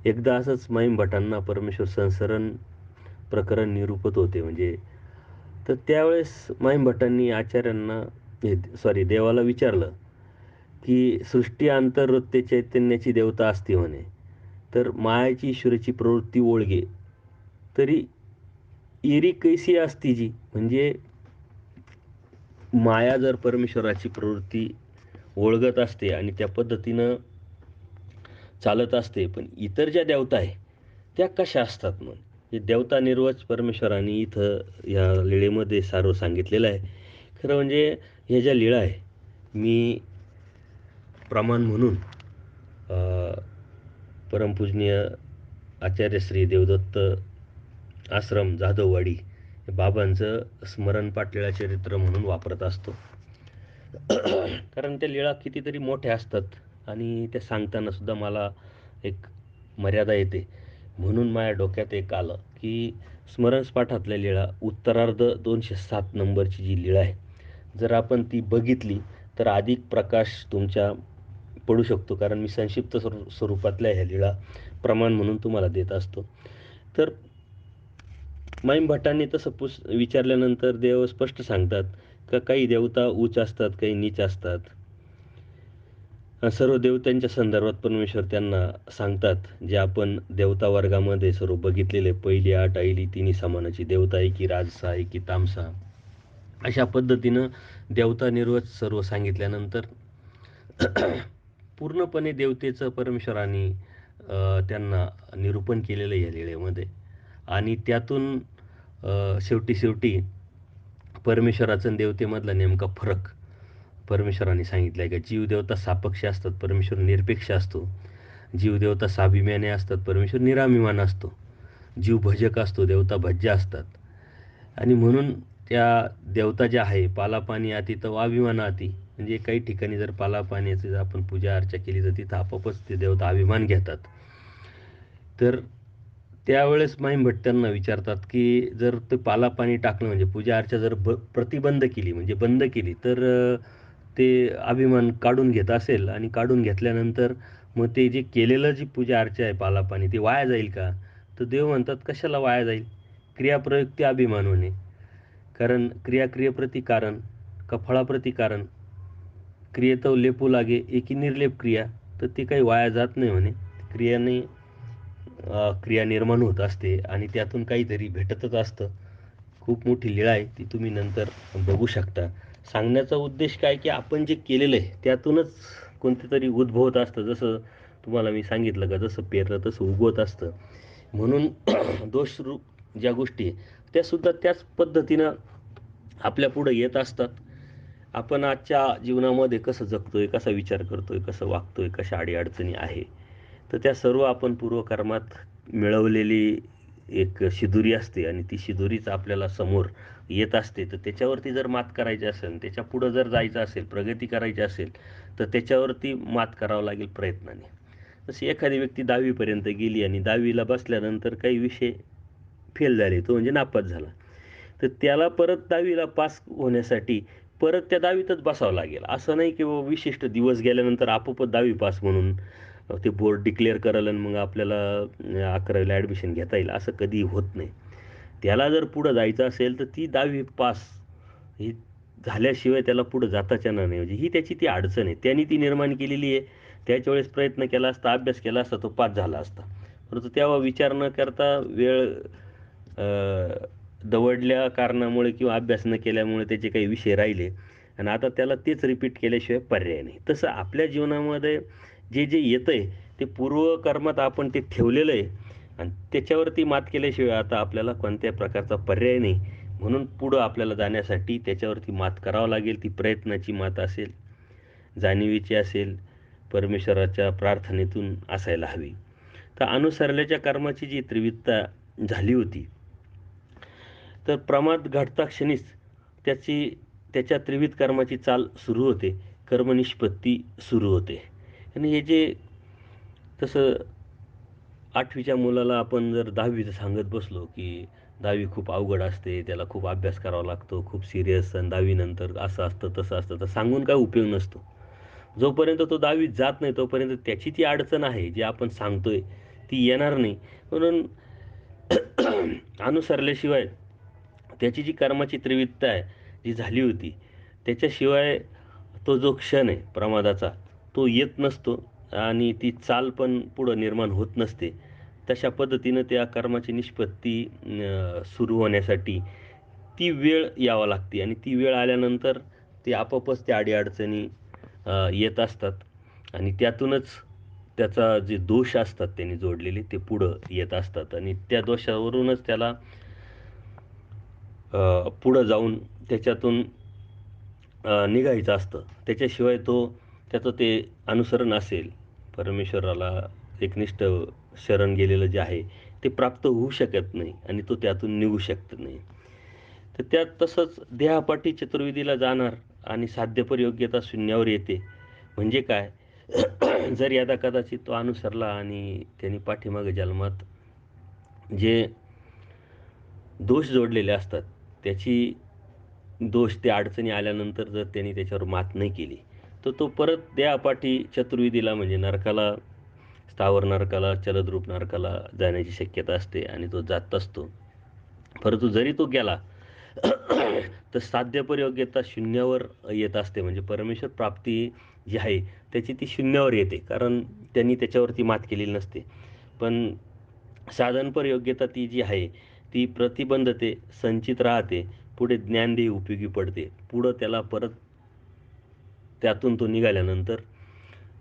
एकदा असंच माईम भटांना परमेश्वर संसरण प्रकरण निरूपत होते म्हणजे, तर त्यावेळेस माईम भटांनी आचार्यांना देवाला विचारलं, की सृष्टी अंतर्वृत्ते चैतन्याची देवता असते म्हणे, तर मायाची ईश्वराची प्रवृत्ती ओळगे, तरी एरी कैसी असती जी, म्हणजे माया जर परमेश्वराची प्रवृत्ती ओळगत असते आणि त्या पद्धतीनं चालत असते, पण इतर ज्या देवता आहे त्या कशा असतात मग? हे देवता निर्वच परमेश्वराने इथं या लीळेमध्ये सारं सांगितलेलं आहे. खरं म्हणजे ह्या ज्या लीळा आहे, मी प्रमाण म्हणून परमपूजनीय आचार्य श्री देवदत्त आश्रम जाधववाडी बाबांचं स्मरणपाठ लीळा चरित्र म्हणून वापरत असतो. कारण त्या लीळा कितीतरी मोठ्या असतात आणि त्या सांगताना सुद्धा मला एक मर्यादा येते. म्हणून माझ्या डोक्यात एक आलं, की स्मरणपाठातल्या लीळा उत्तरार्ध 207 नंबरची जी लीळा आहे, जर आपण ती बघितली तर अधिक प्रकाश तुमच्या पडू शकतो. कारण मी संक्षिप्त स्वरूपातल्या ह्या लीळा प्रमाण म्हणून तुम्हाला देत असतो. तर माईम भटांनी तसं विचारल्यानंतर देव स्पष्ट सांगतात का काही देवता उच्च असतात, काही नीच असतात. सर्व देवतांच्या संदर्भात परमेश्वर त्यांना सांगतात, जे आपण देवता वर्गामध्ये सर्व बघितलेले पहिली आठ आईली तिन्ही समानाची देवता आहे की राजसा आहे की तामसा, अशा पद्धतीनं देवता निर्वच सर्व सांगितल्यानंतर पूर्णपणे देवतेचं परमेश्वराने त्यांना निरूपण केलेलं आहे या लीळेमध्ये. आणि त्यातून शेवटी शेवटी परमेश्वराचा आणि देवतेमधला नेमका फरक परमेश्वराने सांगितला आहे का जीवदेवता सापेक्ष असतात, परमेश्वर निरपेक्ष असतो. जीवदेवता स्वाभिमानी असतात, परमेश्वर निराभिमान असतो. जीव भजक असतो, देवता भज्य असतात. आणि म्हणून त्या देवता ज्या आहे पालापाणी अति तर अभिमान अति, म्हणजे काही ठिकाणी जर पालापाण्याची जर आपण पूजा अर्चा केली तर तिथं आपोआपच ते देवता अभिमान घेतात. तर त्यावेळेस माईम त्यांना विचारतात की जर ते पालापाणी टाकलं म्हणजे पूजा अर्चा जर प्रतिबंध केली म्हणजे बंद केली तर ते अभिमान काढून घेत असेल आणि काढून घेतल्यानंतर मग ते जे केलेलं जी पूजा अर्चा आहे पालापाणी ते वाया जाईल का? तर देव म्हणतात कशाला वाया जाईल, क्रियाप्रयोग ते अभिमान होणे. कारण क्रियाप्रती कारण का फळाप्रती कारण, क्रियेत लेपू लागे एकी निर्लेप क्रिया, तर ती काही वाया जात नाही म्हणे. क्रियाने क्रिया निर्माण होत असते आणि त्यातून काहीतरी भेटतच असतं. खूप मोठी लीळा आहे, ती तुम्ही नंतर बघू शकता. सांगण्याचा उद्देश काय की आपण जे केलेलं आहे त्यातूनच कोणते तरी उद्भवत असतं. जसं तुम्हाला मी सांगितलं का जसं पेरलं तसं उगवत असतं. म्हणून दोषरूप ज्या गोष्टी आहे त्यासुद्धा त्याच पद्धतीनं आपल्या पुढं येत असतात. आपण आजच्या जीवनामध्ये कसं जगतोय, कसा विचार करतोय, कसं वागतोय, कशा अडीअडचणी आहे, तर त्या सर्व आपण पूर्वकर्मात मिळवलेली एक शिदुरी असते आणि ती शिदुरीच आपल्याला समोर येत असते. तर त्याच्यावरती जर मात करायची असेल, त्याच्या पुढं जर जायचं असेल, प्रगती करायची असेल, तर त्याच्यावरती मात करावं लागेल प्रयत्नाने. जशी एखादी व्यक्ती 10वी गेली आणि 10वीला बसल्यानंतर काही विषय फेल झाले, तो म्हणजे नापास झाला. तर त्याला परत 10वीला पास होण्यासाठी परत त्या 10वीतच बसावं लागेल. असं नाही की बाबा विशिष्ट दिवस गेल्यानंतर आपोआपच 10वी पास म्हणून ते बोर्ड डिक्लेअर करायला आणि मग आपल्याला 11वीला ॲडमिशन घेता येईल, असं कधीही होत नाही. त्याला जर पुढं जायचं असेल तर ती 10वी पास ही झाल्याशिवाय त्याला पुढं जाताच येणार नाही. म्हणजे ही त्याची ती अडचण आहे. त्यांनी ती निर्माण केलेली आहे. त्याच्या वेळेस प्रयत्न केला असता, अभ्यास केला असता, तो पास झाला असता. परंतु तेव्हा विचार न करता वेळ दवडल्या कारणामुळे किंवा अभ्यास न केल्यामुळे त्याचे काही विषय राहिले आणि आता त्याला तेच रिपीट केल्याशिवाय पर्याय नाही. तसं आपल्या जीवनामध्ये जे जे येतं आहे ते पूर्वकर्मात आपण ते ठेवलेलं आहे आणि त्याच्यावरती मात केल्याशिवाय आता आपल्याला कोणत्या प्रकारचा पर्याय नाही. म्हणून पुढं आपल्याला जाण्यासाठी त्याच्यावरती मात करावं लागेल. ती प्रयत्नाची मात असेल, जाणीवीची असेल, परमेश्वराच्या प्रार्थनेतून असायला हवी. तर अनुसरल्याच्या कर्माची जी त्रिविधता झाली होती, तर प्रमाद घडता क्षणीच त्याच्या त्रिविध कर्माची चाल सुरू होते, कर्मनिष्पत्ती सुरू होते. आणि हे जे तसं 8वीच्या मुलाला आपण जर 10वीचं सांगत बसलो की 10वी खूप अवघड असते, त्याला खूप अभ्यास करावा लागतो, खूप सिरियस, आणि 10वी नंतर असं असतं तसं असतं, तर सांगून काय उपयोग नसतो. जोपर्यंत तो 10वीत जात नाही तोपर्यंत त्याची ती अडचण आहे जी आपण सांगतोय ती येणार नाही. म्हणून अनुसरल्याशिवाय त्याची जी कर्माची त्रिविधता आहे जी झाली होती त्याच्याशिवाय तो जो क्षण आहे प्रमादाचा तो येत नसतो आणि ती चाल पण पुढं निर्माण होत नसते. तशा पद्धतीनं त्या कर्माची निष्पत्ती सुरू होण्यासाठी ती वेळ यावं लागते आणि ती वेळ आल्यानंतर ते आपोआपच त्या अडीअडचणी येत असतात आणि त्यातूनच त्याचा जे दोष असतात त्यांनी जोडलेले ते पुढं येत असतात आणि त्या दोषावरूनच त्याला पुढं जाऊन त्याच्यातून निघायचं असतं. त्याच्याशिवाय त्याचं ते अनुसरण असेल, परमेश्वराला एकनिष्ठ शरण गेलेलं जे आहे ते प्राप्त होऊ शकत नाही आणि तो त्यातून निघू शकत नाही. तर त्यात तसंच देहापाठी चतुर्विधीला जाणार आणि साध्यपर योग्यता शून्यावर येते. म्हणजे काय? जर यदा कदाचित तो अनुसरला आणि त्यांनी पाठीमागे जन्मात जे दोष जोडलेले असतात त्याची दोष ते अडचणी आल्यानंतर जर त्यांनी त्याच्यावर मात नाही केली तर तो परत देहापाठी चतुर्विधीला म्हणजे नरकाला, स्थावर नरकाला, जलद्रूप नरकाला जाण्याची शक्यता असते आणि तो जात असतो. परंतु जरी तो गेला तर साध्यपर योग्यता शून्यावर येत असते. म्हणजे परमेश्वर प्राप्ती जी आहे त्याची ती शून्यावर येते, कारण त्यांनी त्याच्यावरती मात केलेली नसते. पण साधनपर योग्यता ती जी आहे ती प्रतिबंधते, संचित राहते, पुढे ज्ञानदेही उपयोगी पडते. पुढं त्याला परत त्यातून तो निघाल्यानंतर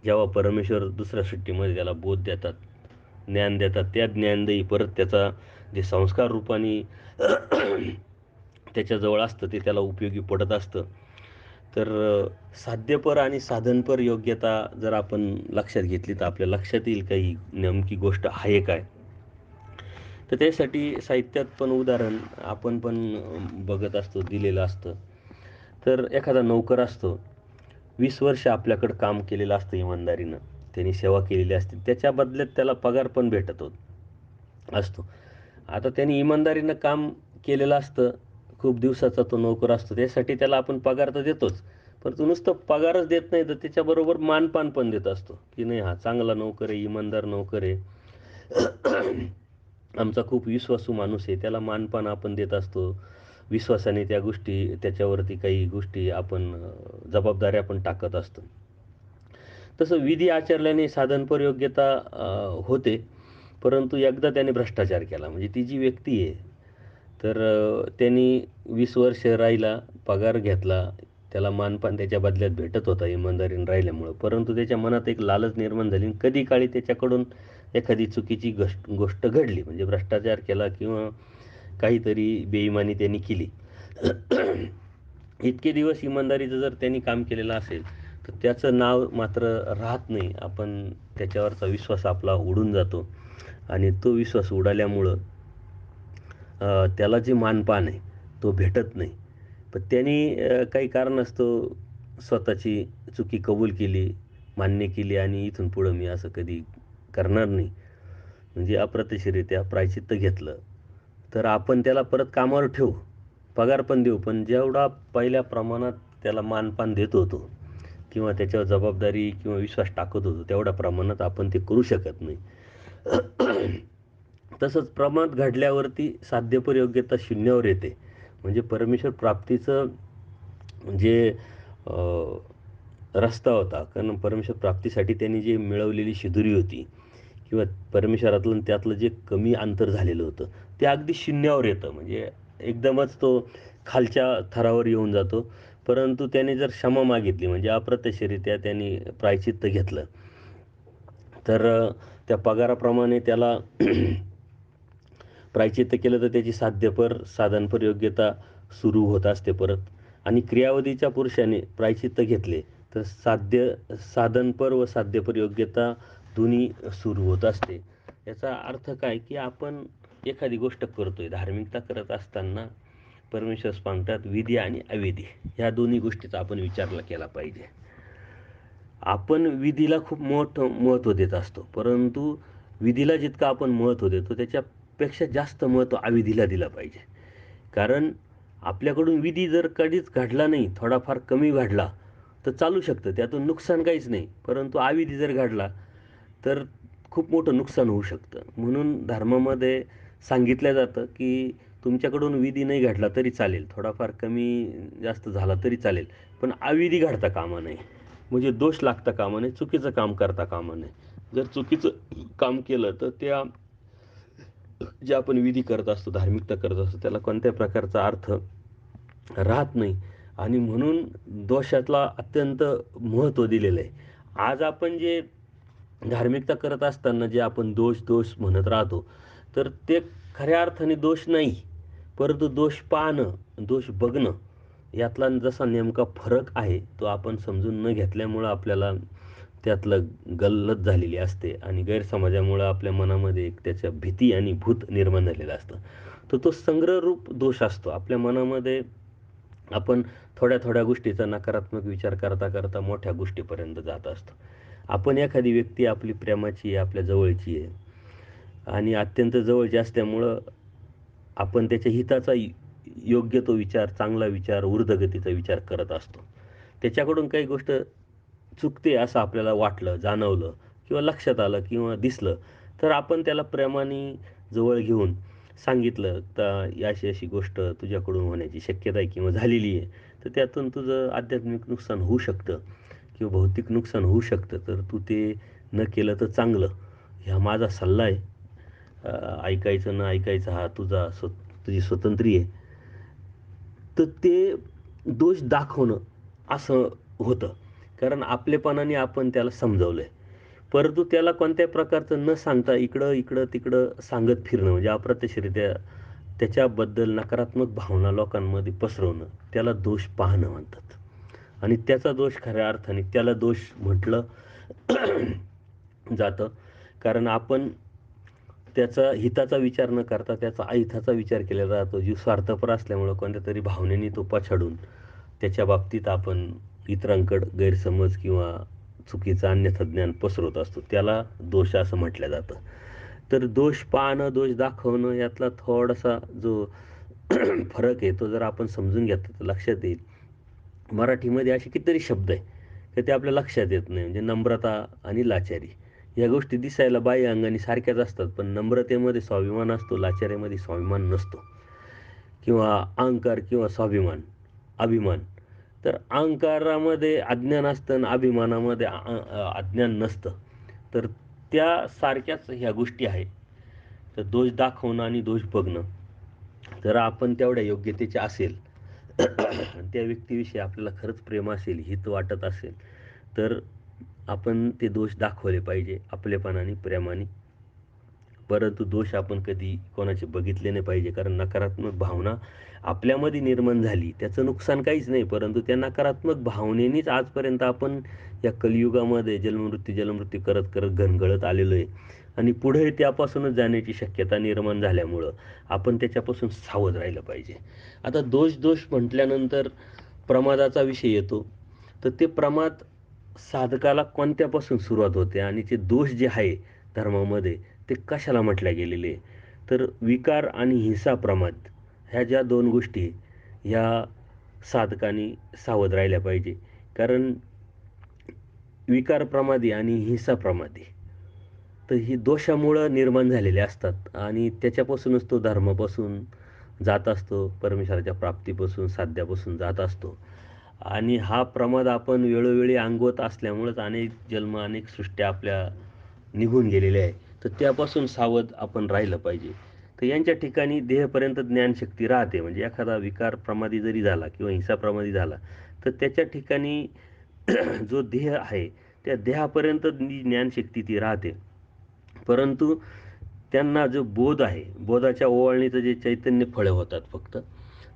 जेव्हा परमेश्वर दुसऱ्या सृष्टीमध्ये त्याला बोध देतात, ज्ञान देतात, त्या ज्ञानदेही परत त्याचा जे संस्कार रूपाने त्याच्याजवळ असतं ते त्याला उपयोगी पडत असतं. तर साध्यपर आणि साधनपर योग्यता जर आपण लक्षात घेतली तर आपल्या लक्षात येईल काही नेमकी गोष्ट आहे काय. तर त्यासाठी साहित्यात पण उदाहरण आपण पण बघत असतो, दिलेलं असतं. तर एखादा नोकर असतो, 20 वर्ष आपल्याकडं काम केलेलं असतं इमानदारीनं, त्यांनी सेवा केलेली असते, त्याच्या बदल्यात त्याला पगार पण भेटत असतो. आता त्यांनी इमानदारीनं काम केलेलं असतं, खूप दिवसाचा तो नोकर असतो, त्यासाठी त्याला आपण पगार तर देतोच, परंतु नुसतं पगारच देत नाही तर त्याच्याबरोबर मानपान पण देत असतो, की नाही हा चांगला नोकर आहे, इमानदार नोकर आहे, आमचा खूप विश्वासू माणूस आहे, त्याला मानपान आपण देत असतो. विश्वासाने त्या गोष्टी त्याच्यावरती काही गोष्टी आपण जबाबदाऱ्या पण टाकत असतो. तसं विधी आचरल्याने साधनपर योग्यता होते, परंतु एकदा त्याने भ्रष्टाचार केला म्हणजे ती जी व्यक्ती आहे, तर त्यांनी 20 वर्ष राहिला, पगार घेतला, त्याला मानपान त्याच्या बदल्यात भेटत होता इमानदारीने राहिल्यामुळं, परंतु त्याच्या मनात एक लालच निर्माण झाली आणि कधी काळी त्याच्याकडून एखादी चुकीची गोष्ट घडली म्हणजे भ्रष्टाचार केला किंवा काहीतरी बेईमानी त्यांनी केली. इतके दिवस इमानदारीचं जर त्यांनी काम केलेलं असेल तर त्याचं नाव मात्र राहत नाही. आपण त्याच्यावरचा विश्वास आपला उडून जातो आणि तो विश्वास उडाल्यामुळं त्याला जे मानपान आहे तो भेटत नाही. पण त्यांनी काही कारणास्तव स्वतःची चुकी कबूल केली, मान्य केली आणि इथून पुढं मी असं कधी करणार नाही, म्हणजे अप्रत्यक्षरित्या प्रायश्चित्त घेतलं, तर आपण त्याला परत कामावर ठेवू, पगार पण देऊ, पण जेवढा पहिल्या प्रमाणात त्याला मानपान देत होतो किंवा त्याच्यावर जबाबदारी किंवा विश्वास टाकत होतो तेवढ्या प्रमाणात आपण ते करू शकत नाही. तसंच प्रमाद घडल्यावरती साध्यपर योग्यता शून्यावर येते. म्हणजे परमेश्वर प्राप्तीचं जे रस्ता होता, कारण परमेश्वर प्राप्तीसाठी त्यांनी जे मिळवलेली शिदुरी होती किंवा परमेश्वरातलं आणि त्यातलं जे कमी अंतर झालेलं होतं ते अगदी शून्यावर येतं. म्हणजे एकदमच तो खालच्या थरावर येऊन जातो. परंतु त्याने जर क्षमा मागितली म्हणजे अप्रत्यक्षरित्या त्यांनी प्रायश्चित्त घेतलं, तर त्या पगाराप्रमाणे त्याला प्रायश्चित्त केलं तर त्याची साध्यपर साधनपर योग्यता सुरू होत असते परत. आणि क्रियावधीच्या पुरुषाने प्रायश्चित्त घेतले तर साधनपर व साध्यपर योग्यता दोन्ही सुरू होत असते. याचा अर्थ काय की आपण एखादी गोष्ट करतोय, धार्मिकता करत असताना परमेश्वर सांगतात विधी आणि अविधी ह्या दोन्ही गोष्टीचा आपण विचार केला पाहिजे. आपण विधीला खूप मोठं महत्त्व देत असतो, परंतु विधीला जितकं आपण महत्त्व देतो त्याच्यापेक्षा जास्त महत्त्व अविधीला दिलं पाहिजे. कारण आपल्याकडून विधी जर कधीच घडला नाही, थोडाफार कमी घडला तर चालू शकतं, त्यातून नुकसान काहीच नाही. परंतु अविधी जर घडला तर खूप मोठं नुकसान होऊ शकतं. म्हणून धर्मामध्ये सांगितलं जातं की तुमच्याकडून विधी नाही घडला तरी चालेल, थोडाफार कमी जास्त झाला तरी चालेल, पण अविधी घडता कामा नये. म्हणजे दोष लागता कामा नये, चुकीचं काम करता कामा नये. जर चुकीचं काम केलं तर त्या जे आपण विधी करत असतो, धार्मिकता करत असतो, त्याला कोणत्या प्रकारचा अर्थ राहत नाही आणि म्हणून दोषातला अत्यंत महत्त्व दिलेलं आहे. आज आपण जे धार्मिकता करत असताना जे आपण दोष दोष म्हणत राहतो, तर ते खऱ्या अर्थाने दोष नाही, परंतु दोष पाहणं, दोष बघणं यातला जसा नेमका फरक आहे तो आपण समजून न घेतल्यामुळं आपल्याला त्यातलं गल्लत झालेली असते आणि गैरसमजामुळं आपल्या मनामध्ये एक त्याच्या भीती आणि भूत निर्माण झालेलं असतं. तर तो संग्रहरूप दोष असतो आपल्या मनामध्ये. आपण थोड्या थोड्या गोष्टीचा नकारात्मक विचार करता करता मोठ्या गोष्टीपर्यंत जात असतो. आपण एखादी व्यक्ती आपली प्रेमाची आहे, आपल्या जवळची आहे आणि अत्यंत जवळची असल्यामुळं आपण त्याच्या हिताचा योग्य तो विचार, चांगला विचार, ऊर्ध्वगतीचा विचार करत असतो. त्याच्याकडून काही गोष्ट चुकते असं आपल्याला वाटलं, जाणवलं किंवा लक्षात आलं किंवा दिसलं, तर आपण त्याला प्रेमाने जवळ घेऊन सांगितलं, तर अशी अशी गोष्ट तुझ्याकडून होण्याची शक्यता आहे किंवा झालेली आहे, तर त्यातून तुझं आध्यात्मिक नुकसान होऊ शकतं किंवा भौतिक नुकसान होऊ शकतं, तर तू ते न केलं तर चांगलं. हा माझा सल्ला आहे. ऐकायचं न ऐकायचं हा तुझी स्वतंत्री आहे. तर ते दोष दाखवणं असं होतं. कारण आपलेपणाने आपण त्याला समजावलं आहे. परंतु त्याला कोणत्याही प्रकारचं न सांगता इकडं तिकडं सांगत फिरणं म्हणजे अप्रत्यक्षरित्या त्याच्याबद्दल नकारात्मक भावना लोकांमध्ये पसरवणं, त्याला दोष पाहणं म्हणतात. आणि त्याचा दोष खऱ्या अर्थाने त्याला दोष म्हटलं जातं. कारण आपण त्याचा हिताचा विचार न करता त्याचा अहिताचा विचार केला जातो. जीव स्वार्थपर असल्यामुळं कोणत्यातरी भावनेने तो पछाडून त्याच्या बाबतीत आपण इतरांकडं गैरसमज किंवा चुकीचं अन्यथा ज्ञान पसरवत असतो. त्याला दोष असं म्हटलं जातं. तर दोष पाहणं, दोष दाखवणं यातला थोडासा जो फरक आहे तो जर आपण समजून घेतला तर लक्षात येईल. मराठीमध्ये असे कितीतरी शब्द आहे की ते आपल्या लक्षात येत नाही. म्हणजे नम्रता आणि लाचारी या गोष्टी दिसायला बाह्य अंगाने सारख्याच असतात, पण नम्रतेमध्ये स्वाभिमान असतो, लाचारीमध्ये स्वाभिमान नसतो. किंवा अहंकार किंवा स्वाभिमान, अभिमान. तर अहंकारामध्ये अज्ञान असतं आणि अभिमानामध्ये अज्ञान नसतं. तर त्या सारख्याच ह्या गोष्टी आहेत. तर दोष दाखवणं आणि दोष बघणं, जर आपण तेवढ्या योग्यतेचे असेल आणि त्या व्यक्तीविषयी आपल्याला खरंच प्रेम असेल, हित वाटत असेल, तर आपण ते दोष दाखवले पाहिजे आपलेपणाने, प्रेमाने. परंतु दोष आपण कधी कोणाचे बघितले नाही पाहिजे. कारण नकारात्मक भावना आपल्यामध्ये निर्माण झाली त्याचं नुकसान काहीच नाही, परंतु त्या नकारात्मक भावनेनेच आजपर्यंत आपण या कलियुगामध्ये जन्ममृत्यू करत करत घनगळत आलेलो आहे. आणि पुढे त्यापासूनच जाण्याची शक्यता निर्माण झाल्यामुळं आपण त्याच्यापासून सावध राहिलं पाहिजे. आता दोष म्हटल्यानंतर प्रमादाचा विषय येतो. तर ते प्रमाद साधकाला कोणत्यापासून सुरुवात होते आणि ते दोष जे आहे धर्मामध्ये ते कशाला म्हटल्या गेलेले. तर विकार आणि हिंसा प्रमाद ह्या ज्या दोन गोष्टी ह्या साधकाने सावध राहिल्या पाहिजे. कारण विकार प्रमादी आणि हिंसा प्रमादी तर ही दोषामुळं निर्माण झालेले असतात आणि त्याच्यापासूनच तो धर्मापासून जात असतो, परमेश्वराच्या प्राप्तीपासून साध्यापासून जात असतो. आणि हा प्रमाद आपण वेळोवेळी अंगवत असल्यामुळंच अनेक जन्म अनेक सृष्ट्या आपल्या निघून गेलेल्या आहे. तर त्यापासून सावध आपण राहिलं पाहिजे. तर यांच्या ठिकाणी देहपर्यंत ज्ञानशक्ती राहते. म्हणजे एखादा विकार प्रमादी जरी झाला किंवा हिंसा प्रमादी झाला तर त्याच्या ठिकाणी जो देह आहे त्या देहापर्यंत ज्ञानशक्ती ती राहते. परंतु त्यांना जो बोध आहे, बोधाच्या ओवाळणीचं जे चैतन्य फळं होतात फक्त,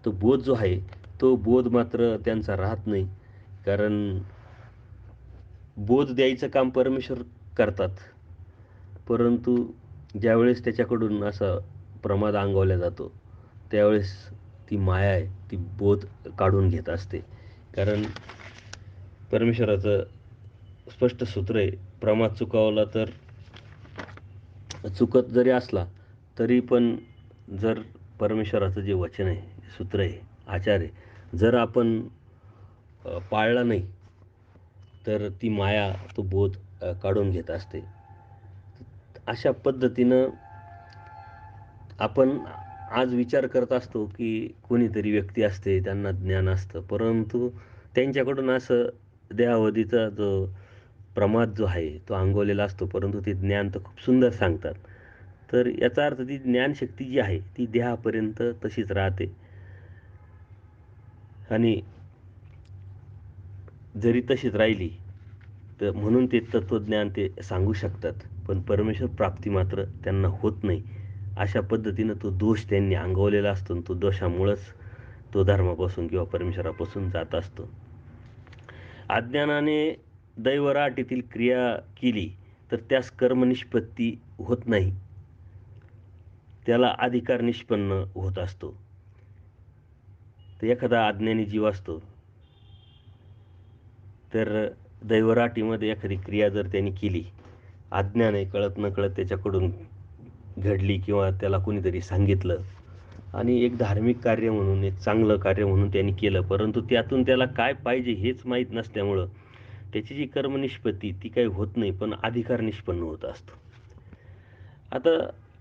तो बोध जो आहे तो बोध मात्र त्यांचा राहत नाही. कारण बोध द्यायचं काम परमेश्वर करतात, परंतु ज्यावेळेस त्याच्याकडून असा प्रमाद अंगवला जातो त्यावेळेस ती माया आहे ती बोध काढून घेत असते. कारण परमेश्वराचं स्पष्ट सूत्र आहे, प्रमाद चुकावला तर चुकत जरी असला तरी पण जर परमेश्वराचं जे वचन आहे, सूत्र आहे, आचार आहे, जर आपण पाळला नाही तर ती माया तो बोध काढून घेत असते. अशा पद्धतीनं आपण आज विचार करत असतो की कोणीतरी व्यक्ती असते त्यांना ज्ञान असतं, परंतु त्यांच्याकडून असं देहावधीचा जो प्रमाद जो आहे तो अंगवलेला असतो, परंतु ते ज्ञान तर खूप सुंदर सांगतात. तर याचा अर्थ ती ज्ञानशक्ती जी आहे ती देहापर्यंत तशीच राहते. आणि जरी तशीच राहिली तर म्हणून ते तत्त्वज्ञान ते सांगू शकतात, पण परमेश्वर प्राप्ती मात्र त्यांना होत नाही. अशा पद्धतीनं तो दोष त्यांनी अंगवलेला असतो आणि तो दोषामुळंच तो धर्मापासून किंवा परमेश्वरापासून जात असतो. अज्ञानाने दैवराटीतील क्रिया केली तर त्यास कर्मनिष्पत्ती होत नाही, त्याला अधिकार निष्पन्न होत असतो. तर एखादा अज्ञानी जीव असतो तर दैवराटीमध्ये एखादी क्रिया जर त्यांनी केली, अज्ञान आहे, कळत नकळत त्याच्याकडून घडली किंवा त्याला कोणीतरी सांगितलं आणि एक धार्मिक कार्य म्हणून एक चांगलं कार्य म्हणून त्यांनी केलं, परंतु त्यातून त्याला काय पाहिजे हेच माहीत नसल्यामुळं त्याची जी कर्मनिष्पत्ती ती काही होत नाही, पण अधिकार निष्पन्न होत असतो. आता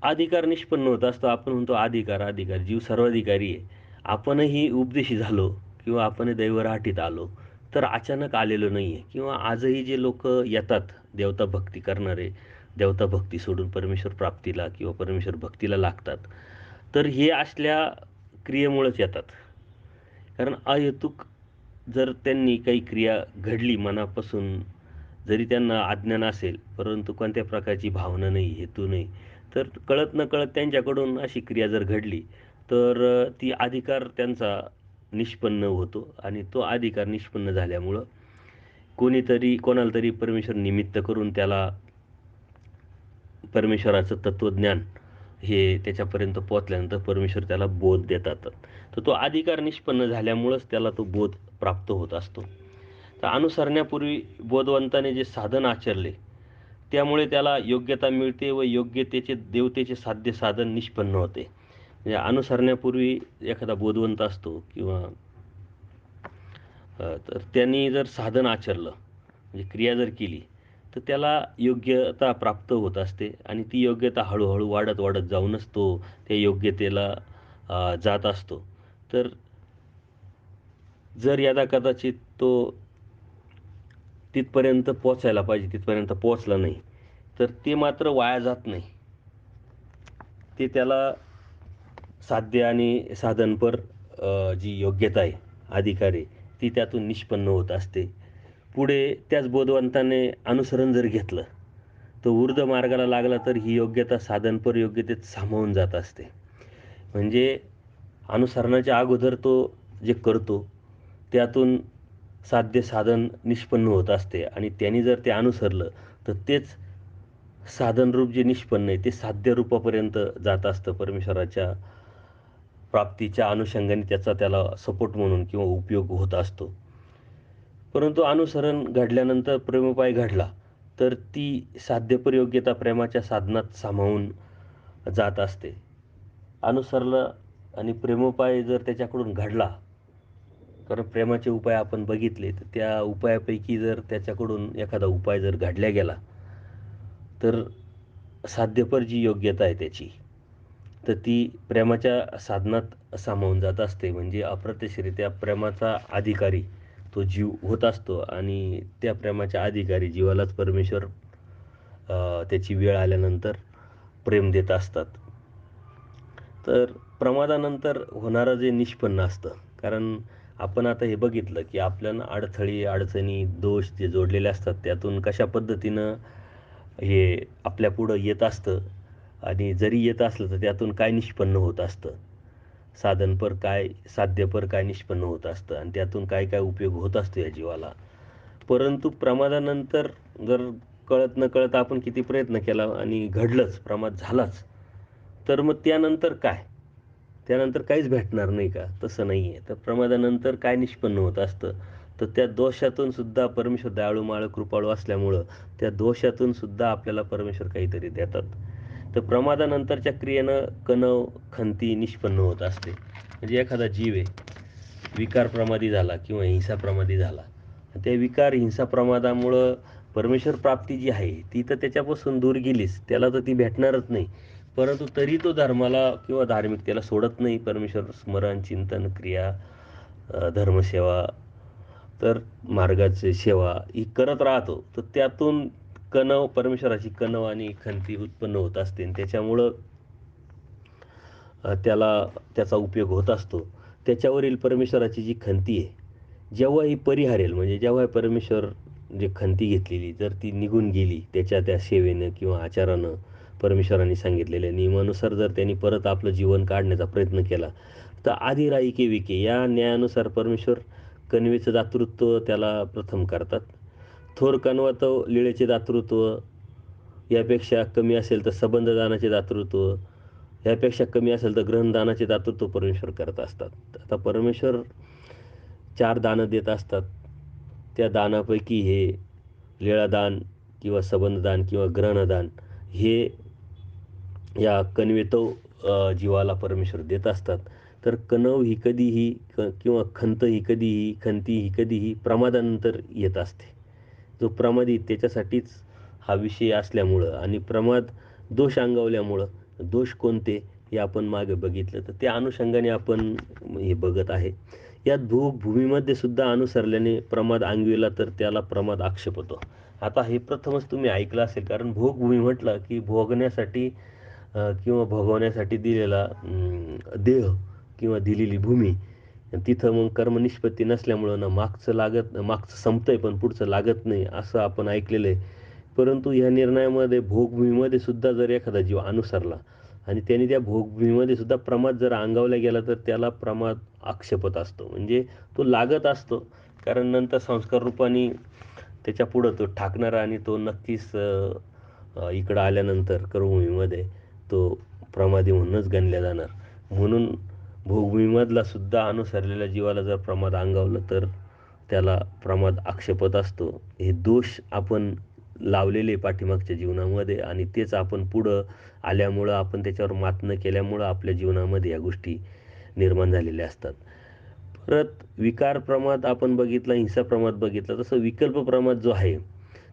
अधिकार निष्पन्न होत असतो, आपण म्हणतो अधिकार जीव सर्वाधिकारी आहे. आपणही उपदेशी झालो किंवा आपण दैवराटीत आलो तर अचानक आलेलो नाही आहे. किंवा आजही जे लोक येतात देवता भक्ती करणारे, देवता भक्ती सोडून परमेश्वर प्राप्तीला किंवा परमेश्वर भक्तीला लागतात, तर हे असल्या क्रियेमुळेच येतात. कारण अहेतुक जर त्यांनी काही क्रिया घडली मनापासून, जरी त्यांना अज्ञान असेल, परंतु कोणत्या प्रकारची भावना नाही, हेतू नाही, तर कळत-नकळत त्यांच्याकडून अशी क्रिया जर घडली, तर ती अधिकार त्यांचा निष्पन्न होतो आणि तो अधिकार निष्पन्न झाल्यामुळं कोणाला तरी परमेश्वर निमित्त करून त्याला परमेश्वराचं तत्त्वज्ञान हे त्याच्यापर्यंत पोहोचल्यानंतर परमेश्वर त्याला बोध देतात. तर तो अधिकार निष्पन्न झाल्यामुळंच त्याला तो बोध प्राप्त होत असतो. तर अनुसरण्यापूर्वी बोधवंताने जे साधन आचरले, त्यामुळे त्याला योग्यता मिळते व योग्यतेचे देवतेचे साध्य साधन निष्पन्न होते. म्हणजे अनुसरण्यापूर्वी एखादा बोधवंत असतो किंवा तर त्यांनी जर साधन आचरलं, म्हणजे क्रिया जर केली, तर त्याला योग्यता प्राप्त होत असते आणि ती योग्यता हळूहळू वाढत वाढत जाऊनच तो त्या योग्यतेला जात असतो. तर जर यदाकदाचित तो तिथपर्यंत पोहोचायला पाहिजे, तिथपर्यंत पोहोचला नाही, तर ते मात्र वाया जात नाही. ते त्याला साध्य आणि साधनपर जी योग्यता आहे, अधिकार आहे, ती त्यातून निष्पन्न होत असते. पुढे त्याच बोधवंताने अनुसरण जर घेतलं, तर ऊर्ध्व मार्गाला लागला तर ही योग्यता साधनपर योग्यतेत सामावून जात असते. म्हणजे अनुसरणाच्या अगोदर तो जे करतो, त्यातून साध्य साधन निष्पन्न होत असते आणि त्यांनी जर ते अनुसरलं, तर तेच साधनरूप जे निष्पन्न आहे, ते साध्य रूपापर्यंत जात असतं. परमेश्वराच्या प्राप्तीच्या अनुषंगाने त्याला सपोर्ट म्हणून किंवा उपयोग होत असतो. परंतु अनुसरण घडल्यानंतर प्रेमोपाय घडला, तर ती साध्यपर योग्यता प्रेमाच्या साधनात सामावून जात असते. अनुसरलं आणि प्रेमोपाय जर त्याच्याकडून घडला, कारण प्रेमाचे उपाय आपण बघितले, तर त्या उपायापैकी जर त्याच्याकडून एखादा उपाय जर घडल्या गेला, तर साध्यपर जी योग्यता आहे त्याची, तर ती प्रेमाच्या साधनात सामावून जात असते. म्हणजे अप्रत्यक्षरित्या प्रेमाचा अधिकारी तो जीव होत असतो आणि त्या प्रेमाच्या अधिकारी जीवालाच परमेश्वर त्याची वेळ आल्यानंतर प्रेम देत असतात. तर प्रमादानंतर होणारं जे निष्पन्न असतं, कारण आपण आता हे बघितलं की आपल्याला अडथळी, अडचणी, दोष जे जोडलेले असतात, त्यातून कशा पद्धतीनं हे आपल्यापुढं येत असतं आणि जरी येत असलं तर त्यातून काय निष्पन्न होत असतं, साधनपर काय, साध्यपर काय निष्पन्न होत असतं आणि त्यातून काय काय उपयोग होत असतो या जीवाला. परंतु प्रमादानंतर जर कळत-नकळत आपण किती प्रयत्न केला आणि घडलंच, प्रमाद झालाच, तर मग त्यानंतर काय? त्यानंतर काहीच भेटणार नाही का? तसं नाही आहे. तर प्रमादानंतर काय निष्पन्न होत असतं, तर त्या दोषातून सुद्धा परमेश्वर दयाळू, माळं, कृपाळू असल्यामुळं त्या दोषातून सुद्धा आपल्याला परमेश्वर काहीतरी देतात. तर प्रमादानंतरच्या क्रियेनं कणव, खंती निष्पन्न होत असते. म्हणजे एखादा जीव आहे, विकार प्रमादी झाला किंवा हिंसा प्रमादी झाला. त्या विकार, हिंसा प्रमादामुळं परमेश्वर प्राप्ती जी आहे, ती तर त्याच्यापासून दूर गेलीच, त्याला तर ती भेटणारच नाही. परंतु तरी तो धर्माला किंवा धार्मिकतेला सोडत नाही. परमेश्वर स्मरण, चिंतन, क्रिया, धर्मसेवा, तर मार्गाची सेवा ही करत राहतो. तर त्यातून परमेश्वराची कणव आणि खंती उत्पन्न होत असते आणि त्याच्यामुळं त्याला त्याचा उपयोग होत असतो. त्याच्यावरील परमेश्वराची जी खंती आहे, जेव्हा ही परिहरेल, म्हणजे जेव्हा परमेश्वर जे खंती घेतलेली जर ती निघून गेली, त्या सेवेनं किंवा आचारानं, परमेश्वरांनी सांगितलेल्या नियमानुसार जर त्यांनी परत आपलं जीवन काढण्याचा प्रयत्न केला, तर आधी राईके विके या न्यायानुसार परमेश्वर कणवेचं दातृत्व त्याला प्रथम करतात. थोर कणवात लीळेचे दातृत्व, यापेक्षा कमी असेल तर संबंधदानाचे दातृत्व, यापेक्षा कमी असेल तर ग्रहणदानाचे दातृत्व परमेश्वर करत असतात. आता परमेश्वर 4 दानं देत असतात. त्या दानापैकी हे लीळादान किंवा संबंधदान किंवा ग्रहणदान हे या कणवेतो जीवाला परमेश्वर देत असतात. तर कणव ही कधीही किंवा खंती ही कधीही प्रमादानंतर येत असते. जो प्रमादी त्याच्यासाठीच हा विषय असल्यामुळं आणि प्रमाद दोष अंगवल्यामुळं, दोष कोणते हे आपण मागे बघितलं, तर त्या अनुषंगाने आपण हे बघत आहे. यात भूमीमध्ये सुद्धा अनुसरल्याने प्रमाद अंगविला तर त्याला प्रमाद आक्षेप होतो. आता हे प्रथमच तुम्ही ऐकलं असेल, कारण भोगभूमी म्हटलं की भोगण्यासाठी किंवा भोगवण्यासाठी दिलेला देह किंवा दिलेली भूमी तिथं मग कर्मनिष्पत्ती नसल्यामुळं ना मागचं संपतंय पण पुढचं लागत नाही असं आपण ऐकलेलं आहे. परंतु ह्या निर्णयामध्ये भोगभूमीमध्ये सुद्धा जर एखादा जीव अनुसरला आणि त्याने त्या भोगभूमीमध्ये सुद्धा प्रमाद जर अंगावला गेला तर त्याला प्रमाद आक्षेपत असतो. म्हणजे तो लागत असतो, कारण नंतर संस्कार रूपाने त्याच्या पुढं तो ठाकणारा आणि तो नक्कीच इकडं आल्यानंतर कर्मभूमीमध्ये तो प्रमादी म्हणूनच गणला जाणार. म्हणून भोगभूमीमधला सुद्धा अनुसरलेल्या जीवाला जर प्रमाद अंगावलं तर त्याला प्रमाद आक्षेपत असतो. हे दोष आपण लावलेले पाठीमागच्या जीवनामध्ये आणि तेच आपण पुढं आल्यामुळं, आपण त्याच्यावर मात न केल्यामुळं आपल्या जीवनामध्ये या गोष्टी निर्माण झालेल्या असतात. परत विकार प्रमाद आपण बघितला, हिंसा प्रमाद बघितला, तसं विकल्प प्रमाद जो आहे,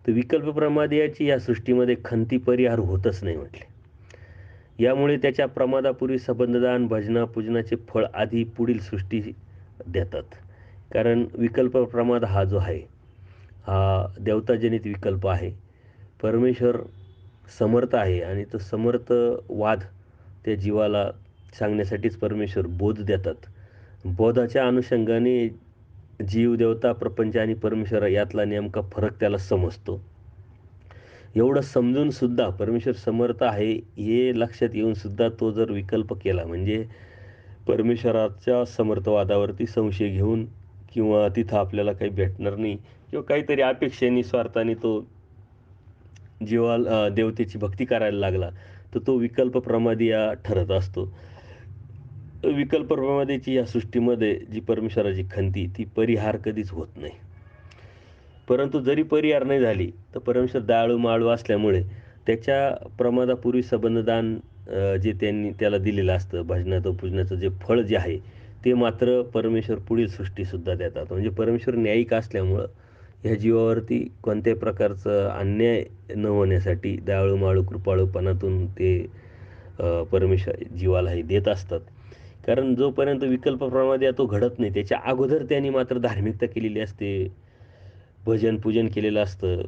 तर विकल्प प्रमाद याची या सृष्टीमध्ये खंती परिहार होतच नाही म्हटले. यामुळे त्याच्या प्रमादापूर्वी संबंधदान, भजना, पूजनाचे फळ आधी पुढील सृष्टी देतात. कारण विकल्प प्रमाद हा जो आहे, हा देवताजनित विकल्प आहे. परमेश्वर समर्थ आहे आणि तो समर्थ वाद त्या जीवाला सांगण्यासाठीच परमेश्वर बोध देतात. बोधाच्या अनुषंगाने जीव, देवता, प्रपंच आणि परमेश्वर यातला नेमका फरक त्याला समजतो. एवढं समजून सुद्धा परमेश्वर समर्थ आहे हे लक्षात येऊन सुद्धा तो जर विकल्प केला, म्हणजे परमेश्वराच्या समर्थवादावरती संशय घेऊन किंवा तिथं आपल्याला काही भेटणार नाही किंवा काहीतरी अपेक्षेने स्वार्थाने तो देवतेची भक्ती करायला लागला, तर तो विकल्प प्रमादी ठरत असतो. विकल्प प्रमादीची या सृष्टीमध्ये जी परमेश्वराची खंती ती परिहार कधीच होत नाही. परंतु जरी परिहार नाही झाली तर परमेश्वर दयाळू माळू असल्यामुळे त्याच्या प्रमादापूर्वी संबंधदान जे त्यांनी त्याला दिलेलं असतं, भजनाचं पूजनाचं जे फळ जे आहे ते मात्र परमेश्वर पुढील सृष्टीसुद्धा देतात. म्हणजे परमेश्वर न्यायिक असल्यामुळं ह्या जीवावरती कोणत्याही प्रकारचं अन्याय न होण्यासाठी दयाळू माळू कृपाळूपणातून ते परमेश्वर जीवाला हे देत असतात. कारण जोपर्यंत विकल्प प्रमाद तो घडत नाही त्याच्या अगोदर त्यांनी मात्र धार्मिकता केलेली असते, भजन पूजन केलेलं असतं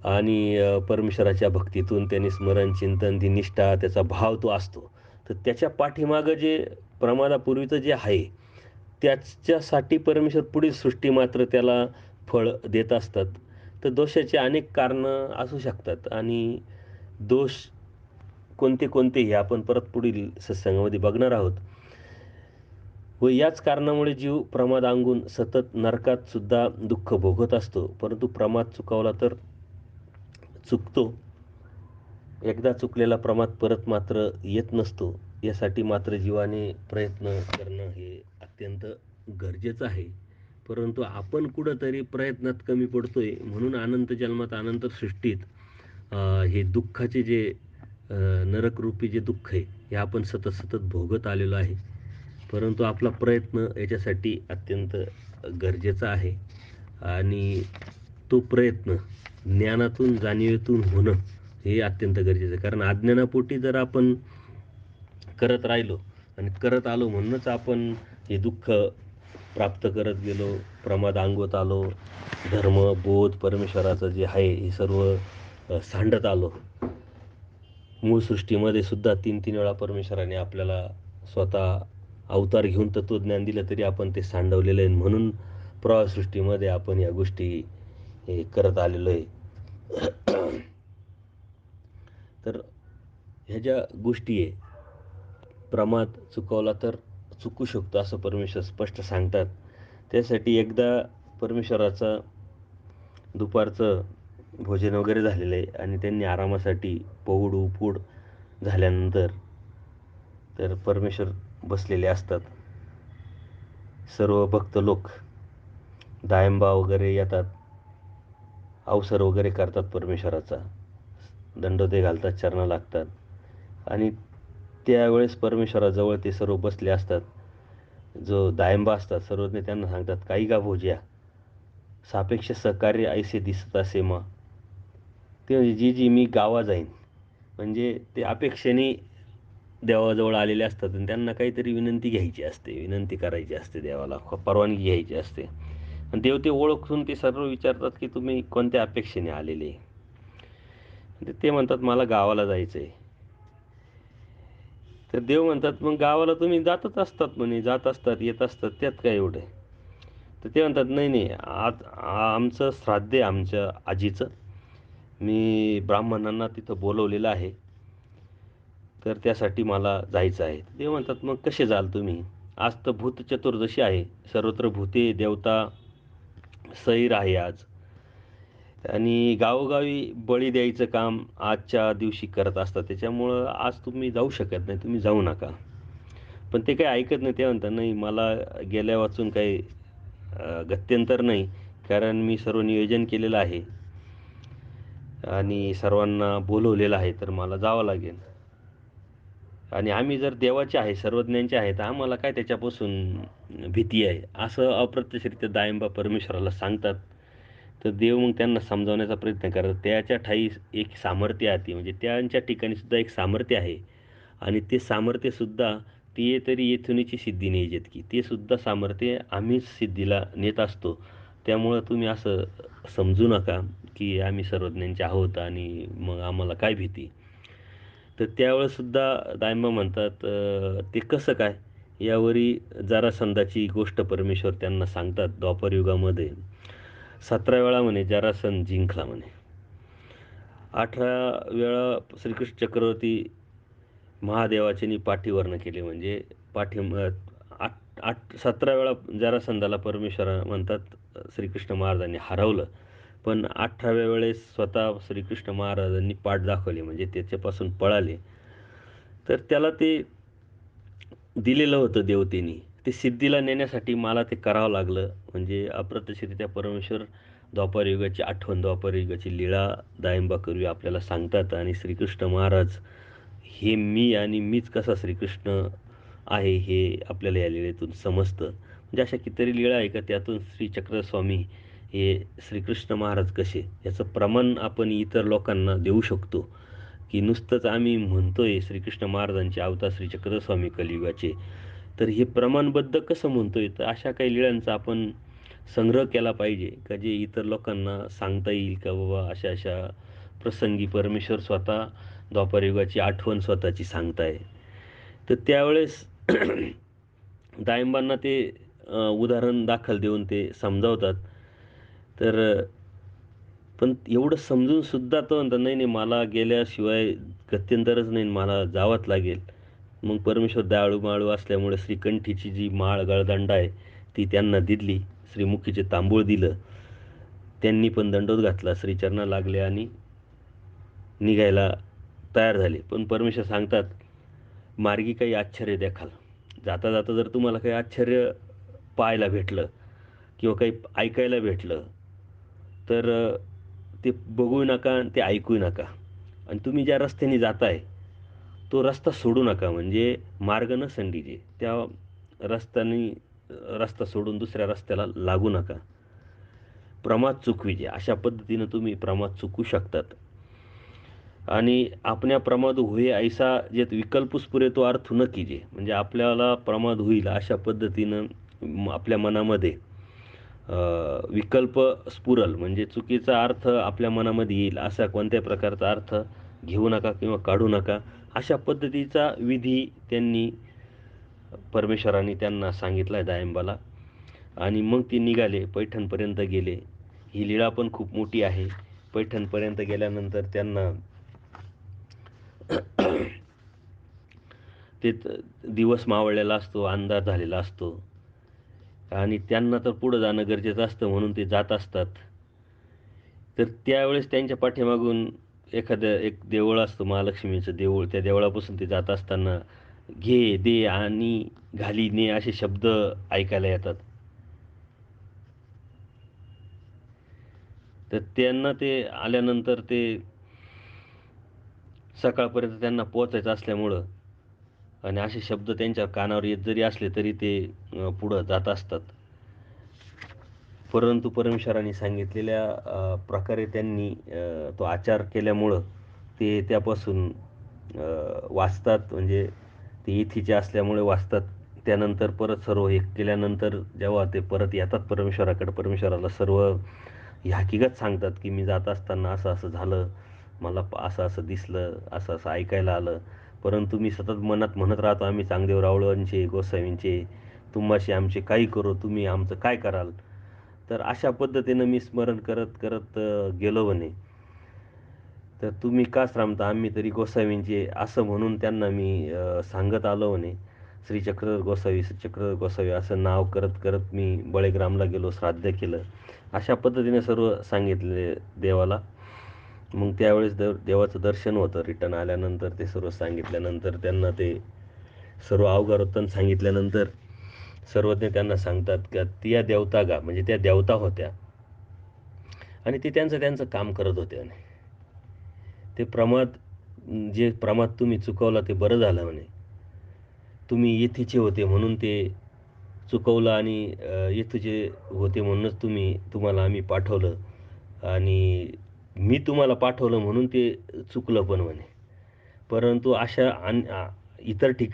आणि परमेश्वराच्या भक्तीतून त्यांनी स्मरण, चिंतन, ती निष्ठा, त्याचा भाव तो असतो. तर त्याच्या पाठीमागं जे प्रमादापूर्वीचं जे आहे त्याच्यासाठी परमेश्वर पुढील सृष्टी मात्र त्याला फळ देत असतात. तर दोषाची अनेक कारणं असू शकतात आणि दोष कोणते कोणते हे आपण परत पुढील सत्संगामध्ये बघणार आहोत. व याच कारणामुळे जीव प्रमाद अंगून सतत नरकात सुद्धा दुःख भोगत असतो. परंतु प्रमाद चुकावला तर चुकतो. एकदा चुकलेला प्रमाद परत मात्र येत नसतो. यासाठी मात्र जीवाने प्रयत्न करणं हे अत्यंत गरजेचं आहे. परंतु आपण कुठंतरी प्रयत्नात कमी पडतोय म्हणून अनंत जन्मात अनंत सृष्टीत हे दुःखाचे जे नरकरूपी जे दुःख आहे हे आपण सतत सतत भोगत आलेलो आहे. परंतु आपला प्रयत्न याच्यासाठी अत्यंत गरजेचा आहे आणि तो प्रयत्न ज्ञानातून, जाणीवेतून होणं हे अत्यंत गरजेचं आहे. कारण अज्ञानापोटी जर आपण करत राहिलो आणि करत आलो म्हणूनच आपण हे दुःख प्राप्त करत गेलो, प्रमाद अंगवत आलो, धर्म, बोध, परमेश्वराचं जे आहे हे सर्व सांडत आलो. मूळ सृष्टीमध्ये सुद्धा 3-3 वेळा परमेश्वराने आपल्याला स्वतः अवतार घेऊन तत्त्वज्ञान दिलं तरी आपण ते सांडवलेलं आहे. म्हणून प्रवाहसृष्टीमध्ये आपण या गोष्टी हे करत आलेलो आहे. तर ह्या ज्या गोष्टी आहे, प्रमाद चुकवला तर चुकू शकतो असं परमेश्वर स्पष्ट सांगतात. त्यासाठी एकदा परमेश्वराचा दुपारचं भोजन वगैरे झालेलं आहे आणि त्यांनी आरामासाठी पौड झाल्यानंतर तर परमेश्वर बसलेले असतात. सर्व भक्त लोक दायंबा वगैरे येतात, अवसर वगैरे करतात परमेश्वराचा, दंडोते घालतात, चरणं लागतात आणि त्यावेळेस परमेश्वराजवळ ते सर्व बसले असतात. जो दायंबा असतात सर्वज्ञ त्यांना सांगतात, काही का भोज्या, सापेक्ष सहकार्य ऐसे दिसत असे मा. ते म्हणजे जी मी गावा जाईन, म्हणजे ते अपेक्षेने देवाजवळ आलेले असतात आणि त्यांना काहीतरी विनंती घ्यायची असते, विनंती करायची असते, देवाला परवानगी घ्यायची असते आणि देव ते ओळखून ते सर्व विचारतात की तुम्ही कोणत्या अपेक्षेने आलेले. ते म्हणतात मला गावाला जायचं आहे. तर देव म्हणतात, "मग गावाला तुम्ही जातच असतात म्हणे, जात असतात, येत असतात, त्यात काय एवढं आहे?" तर ते म्हणतात, "नाही, नाही, आज आमचं श्राद्ध आहे आमच्या आजीचं. मी ब्राह्मणांना तिथं बोलवलेलं आहे, तर त्यासाठी मला जायचं आहे." ते म्हणतात, "मग कसे जाल तुम्ही? आज तर भूत चतुर्दशी आहे. सर्वत्र भूते, देवता सैर आहे आज आणि गावोगावी बळी द्यायचं काम आजच्या दिवशी करत असतात. त्याच्यामुळं आज तुम्ही जाऊ शकत नाही. तुम्ही जाऊ नका." पण ते काही ऐकत नाही. ते म्हणतात, "नाही, मला गेल्या वाचून काही गत्यंतर नाही. कारण मी सर्व नियोजन केलेलं आहे आणि सर्वांना बोलवलेलं आहे, तर मला जावं लागेल. आणि आम्ही जर देवाचे आहे, सर्वज्ञांचे आहे, तर आम्हाला काय त्याच्यापासून भीती आहे." असं अप्रत्यक्षरित्या दायंबा परमेश्वराला सांगतात. तर देव मग त्यांना समजावण्याचा प्रयत्न करतात. त्याच्या ठायी एक सामर्थ्य आहे, म्हणजे त्यांच्या ठिकाणी सुद्धा एक सामर्थ्य आहे आणि ते सामर्थ्यसुद्धा "ते तरी येथुनीची सिद्धी नेजेत की." ते सुद्धा सामर्थ्य आम्हीच सिद्धीला नेत असतो. त्यामुळं तुम्ही असं समजू नका, की आम्ही सर्वज्ञांचे आहोत आणि मग आम्हाला काय भीती. तर त्यावेळेससुद्धा दायमा म्हणतात, ते कसं काय? यावरी जरासंधाची गोष्ट परमेश्वर त्यांना सांगतात द्वापरयुगामध्ये. 17 वेळा म्हणे जरासंध जिंकला म्हणे. 18 वेळा श्रीकृष्ण चक्रवर्ती महादेवाच्यानी पाठीवरनं केले, म्हणजे पाठी आठ आठ 17 वेळा जरासंधाला परमेश्वर म्हणतात श्रीकृष्ण महाराजांनी हरवलं. पण 18व्या वेळेस स्वतः श्रीकृष्ण महाराजांनी पाठ दाखवली, म्हणजे त्याच्यापासून पळाले. तर त्याला ते दिलेलं होतं देवतेनी. ते सिद्धीला नेण्यासाठी मला ते करावं लागलं. म्हणजे अप्रत्यक्षरित्या परमेश्वर द्वापारयुगाची आठवण, द्वापारयुगाची लीळा दायंबापूर्वी आपल्याला सांगतात आणि श्रीकृष्ण महाराज हे मी आणि मीच कसा श्रीकृष्ण आहे हे आपल्याला या लीळेतून समजतं. म्हणजे अशा कितीतरी लीळा आहे का त्यातून श्रीचक्रस्वामी हे श्रीकृष्ण महाराज कसे याचं प्रमाण आपण इतर लोकांना देऊ शकतो, की नुसतंच आम्ही म्हणतोय श्रीकृष्ण महाराजांचे अवतार श्रीचक्रस्वामी कलियुगाचे, तर हे प्रमाणबद्ध कसं म्हणतोय? तर अशा काही लीळांचा आपण संग्रह केला पाहिजे, का जे इतर लोकांना सांगता येईल का बाबा अशा-अशा प्रसंगी परमेश्वर स्वतः द्वापरयुगाची आठवण स्वतःची सांगताय. तर त्यावेळेस दायंबांना ते उदाहरण दाखल देऊन ते समजावतात. तर पण एवढं समजून सुद्धा तो म्हणतो, "नाही, नाही, मला गेल्याशिवाय गत्यंतरच नाही, मला जावंच लागेल." मग परमेश्वर दयाळू-माळू असल्यामुळे श्रीकंठीची जी माळ, गळदंडा आहे, ती त्यांना दिली. श्रीमुखीचे तांबूळ दिलं. त्यांनी पण दंडोत घातला, श्रीचरणाला लागले आणि निघायला तयार झाले. पण परमेश्वर सांगतात, "मार्गी काही आश्चर्य देखाल." जाता-जाता जर तुम्हाला काही आश्चर्य पाहायला भेटलं किंवा काही ऐकायला भेटलं, तर ते बघू नका आणि ते ऐकू नका. आणि तुम्ही ज्या रस्त्याने जाताय, तो रस्ता सोडू नका. म्हणजे मार्ग न संडीजे. त्या रस्त्याने रस्ता सोडून दुसऱ्या रस्त्याला लागू नका. प्रमाद चुकविजे. अशा पद्धतीनं तुम्ही प्रमाद चुकू शकतात. आणि आपण्या प्रमाद होई ऐसा जेत विकल्पूस पुरे तो अर्थ न कीजे. म्हणजे आपल्याला प्रमाद होईल अशा पद्धतीनं आपल्या मनामध्ये विकल्प स्फुरल, म्हणजे चुकीचा अर्थ आपल्या मनामध्ये येईल असा कोणत्याही प्रकारचा अर्थ घेऊ नका किंवा काढू नका. अशा पद्धतीचा विधी त्यांनी परमेश्वराने त्यांना सांगितला आहे दायंबाला. आणि मग ते निघाले, पैठणपर्यंत गेले. ही लीळा पण खूप मोठी आहे. पैठणपर्यंत गेल्यानंतर त्यांना ते दिवस मावळलेला असतो, अंधार झालेला असतो आणि त्यांना तर पुढं जाणं गरजेचं असतं म्हणून ते जात असतात. तर त्यावेळेस त्यांच्या पाठीमागून एखादं एक देऊळ असतं, महालक्ष्मीचं देऊळ. त्या देवळापासून ते जात असताना "घे, दे आणि घाली ने" असे शब्द ऐकायला येतात. तर त्यांना ते आल्यानंतर ते सकाळपर्यंत त्यांना पोहोचायचं असल्यामुळं आणि असे शब्द त्यांच्या कानावर येत जरी असले तरी ते पुढं जात असतात. परंतु परमेश्वराने सांगितलेल्या प्रकारे त्यांनी तो आचार केल्यामुळं ते त्यापासून वाचतात. म्हणजे ते इथीचे असल्यामुळे वाचतात. त्यानंतर परत सर्व हे केल्यानंतर जेव्हा ते परत येतात परमेश्वराकडे, परमेश्वराला सर्व ही हकीकत सांगतात, की मी जात असताना असं-असं झालं. मला असं-असं दिसलं, असं-असं ऐकायला आलं. परंतु मी सतत मनात म्हणत राहतो, आम्ही चांगदेव रावळांचे, गोसावींचे, तुम्हाशी आमचे काही करो, तुम्ही आमचं काय कराल. तर अशा पद्धतीनं मी स्मरण करत करत गेलो म्हणे. तर तुम्ही का श्रामता, आम्ही तरी गोसावींचे, असं म्हणून त्यांना मी सांगत आलो म्हणे. श्री चक्रधर गोसावी, श्री चक्रधर गोसावी असं नाव करत करत मी बळीग्रामला गेलो, श्राद्ध केलं. अशा पद्धतीने सर्व सांगितले देवाला. मग त्यावेळेस देवाचं दर्शन होतं. रिटर्न आल्यानंतर ते सर्व सांगितल्यानंतर त्यांना ते सर्व अवघड सांगितल्यानंतर सर्वज्ञ त्यांना सांगतात की त्या देवता गा, म्हणजे त्या देवता होत्या आणि ते त्यांचं त्यांचं काम करत होते म्हणे. ते जे प्रमाद तुम्ही चुकवला ते बरं झालं म्हणे. तुम्ही येथीचे होते म्हणून ते चुकवलं आणि येथीचे होते म्हणूनच तुम्हाला आम्ही पाठवलं आणि मी तुम्हाला पाठवलं म्हणून ते चुकलं पण म्हणे. परंतु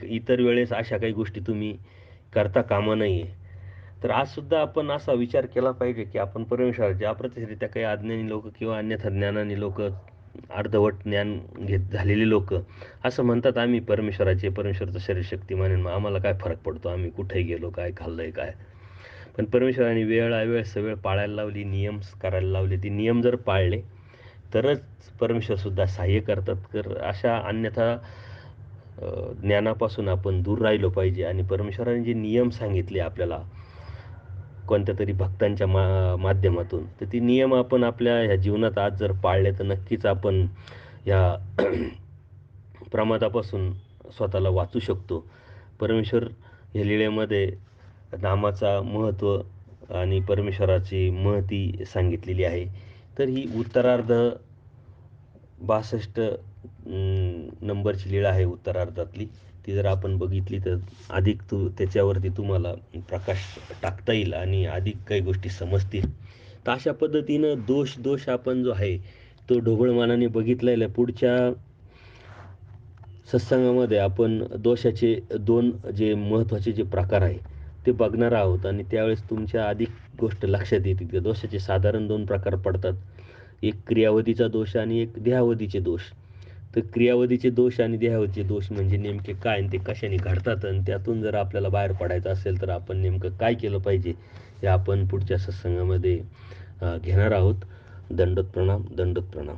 इतर वेळेस अशा काही गोष्टी तुम्ही करता कामा नये. तर आजसुद्धा आपण असा विचार केला पाहिजे की आपण परमेश्वराच्या अप्रत्यक्षरित्या काही अज्ञानी लोक किंवा अन्यथा ज्ञानाने लोक, अर्धवट ज्ञान झालेले लोक असं म्हणतात, आम्ही परमेश्वराचं शरीर शक्तिमान आहे, आम्हाला काय फरक पडतो, आम्ही कुठेही गेलो, काय खाल्लंय काय. पण परमेश्वराने वेळोवेळ सवय पाळायला लावली, नियम करायला लावले. ती नियम जर पाळले तरच परमेश्वरसुद्धा सहाय्य करतात. तर अशा अन्यथा ज्ञानापासून आपण दूर राहिलो पाहिजे. आणि परमेश्वराने जे नियम सांगितले आपल्याला कोणत्या तरी भक्तांच्या माध्यमातून, तर ती नियम आपण आपल्या ह्या जीवनात आज जर पाळले तर नक्कीच आपण या प्रमादापासून स्वतःला वाचू शकतो. परमेश्वर या लीळेमध्ये नामाचा महत्त्व आणि परमेश्वराची महती सांगितलेली आहे. तर ही उत्तरार्ध 62 नंबरची लीळा आहे उत्तरार्धातली. ती जर आपण बघितली तर अधिक त्याच्यावरती तुम्हाला प्रकाश टाकता येईल आणि अधिक काही गोष्टी समजतील. तर अशा पद्धतीनं दोष आपण जो आहे तो ढोबळमानाने बघितलेला आहे. पुढच्या सत्संगामध्ये आपण दोषाचे 2 जे महत्त्वाचे जे प्रकार आहे ते बघणार आहोत आणि त्यावेळेस तुमच्या अधिक गोष्ट लक्षात येतील. की दोषाचे साधारण 2 प्रकार पडतात. एक क्रियावधीचा दोष आणि एक देहावधीचे दोष. तर क्रियावधीचे दोष आणि देहावधीचे दोष म्हणजे नेमके काय आणि ते कशाने घडतात आणि त्यातून जर आपल्याला बाहेर पडायचं असेल तर आपण नेमकं काय केलं पाहिजे हे आपण पुढच्या सत्संगामध्ये घेणार आहोत. दंडोत प्रणाम, दंडोत प्रणाम.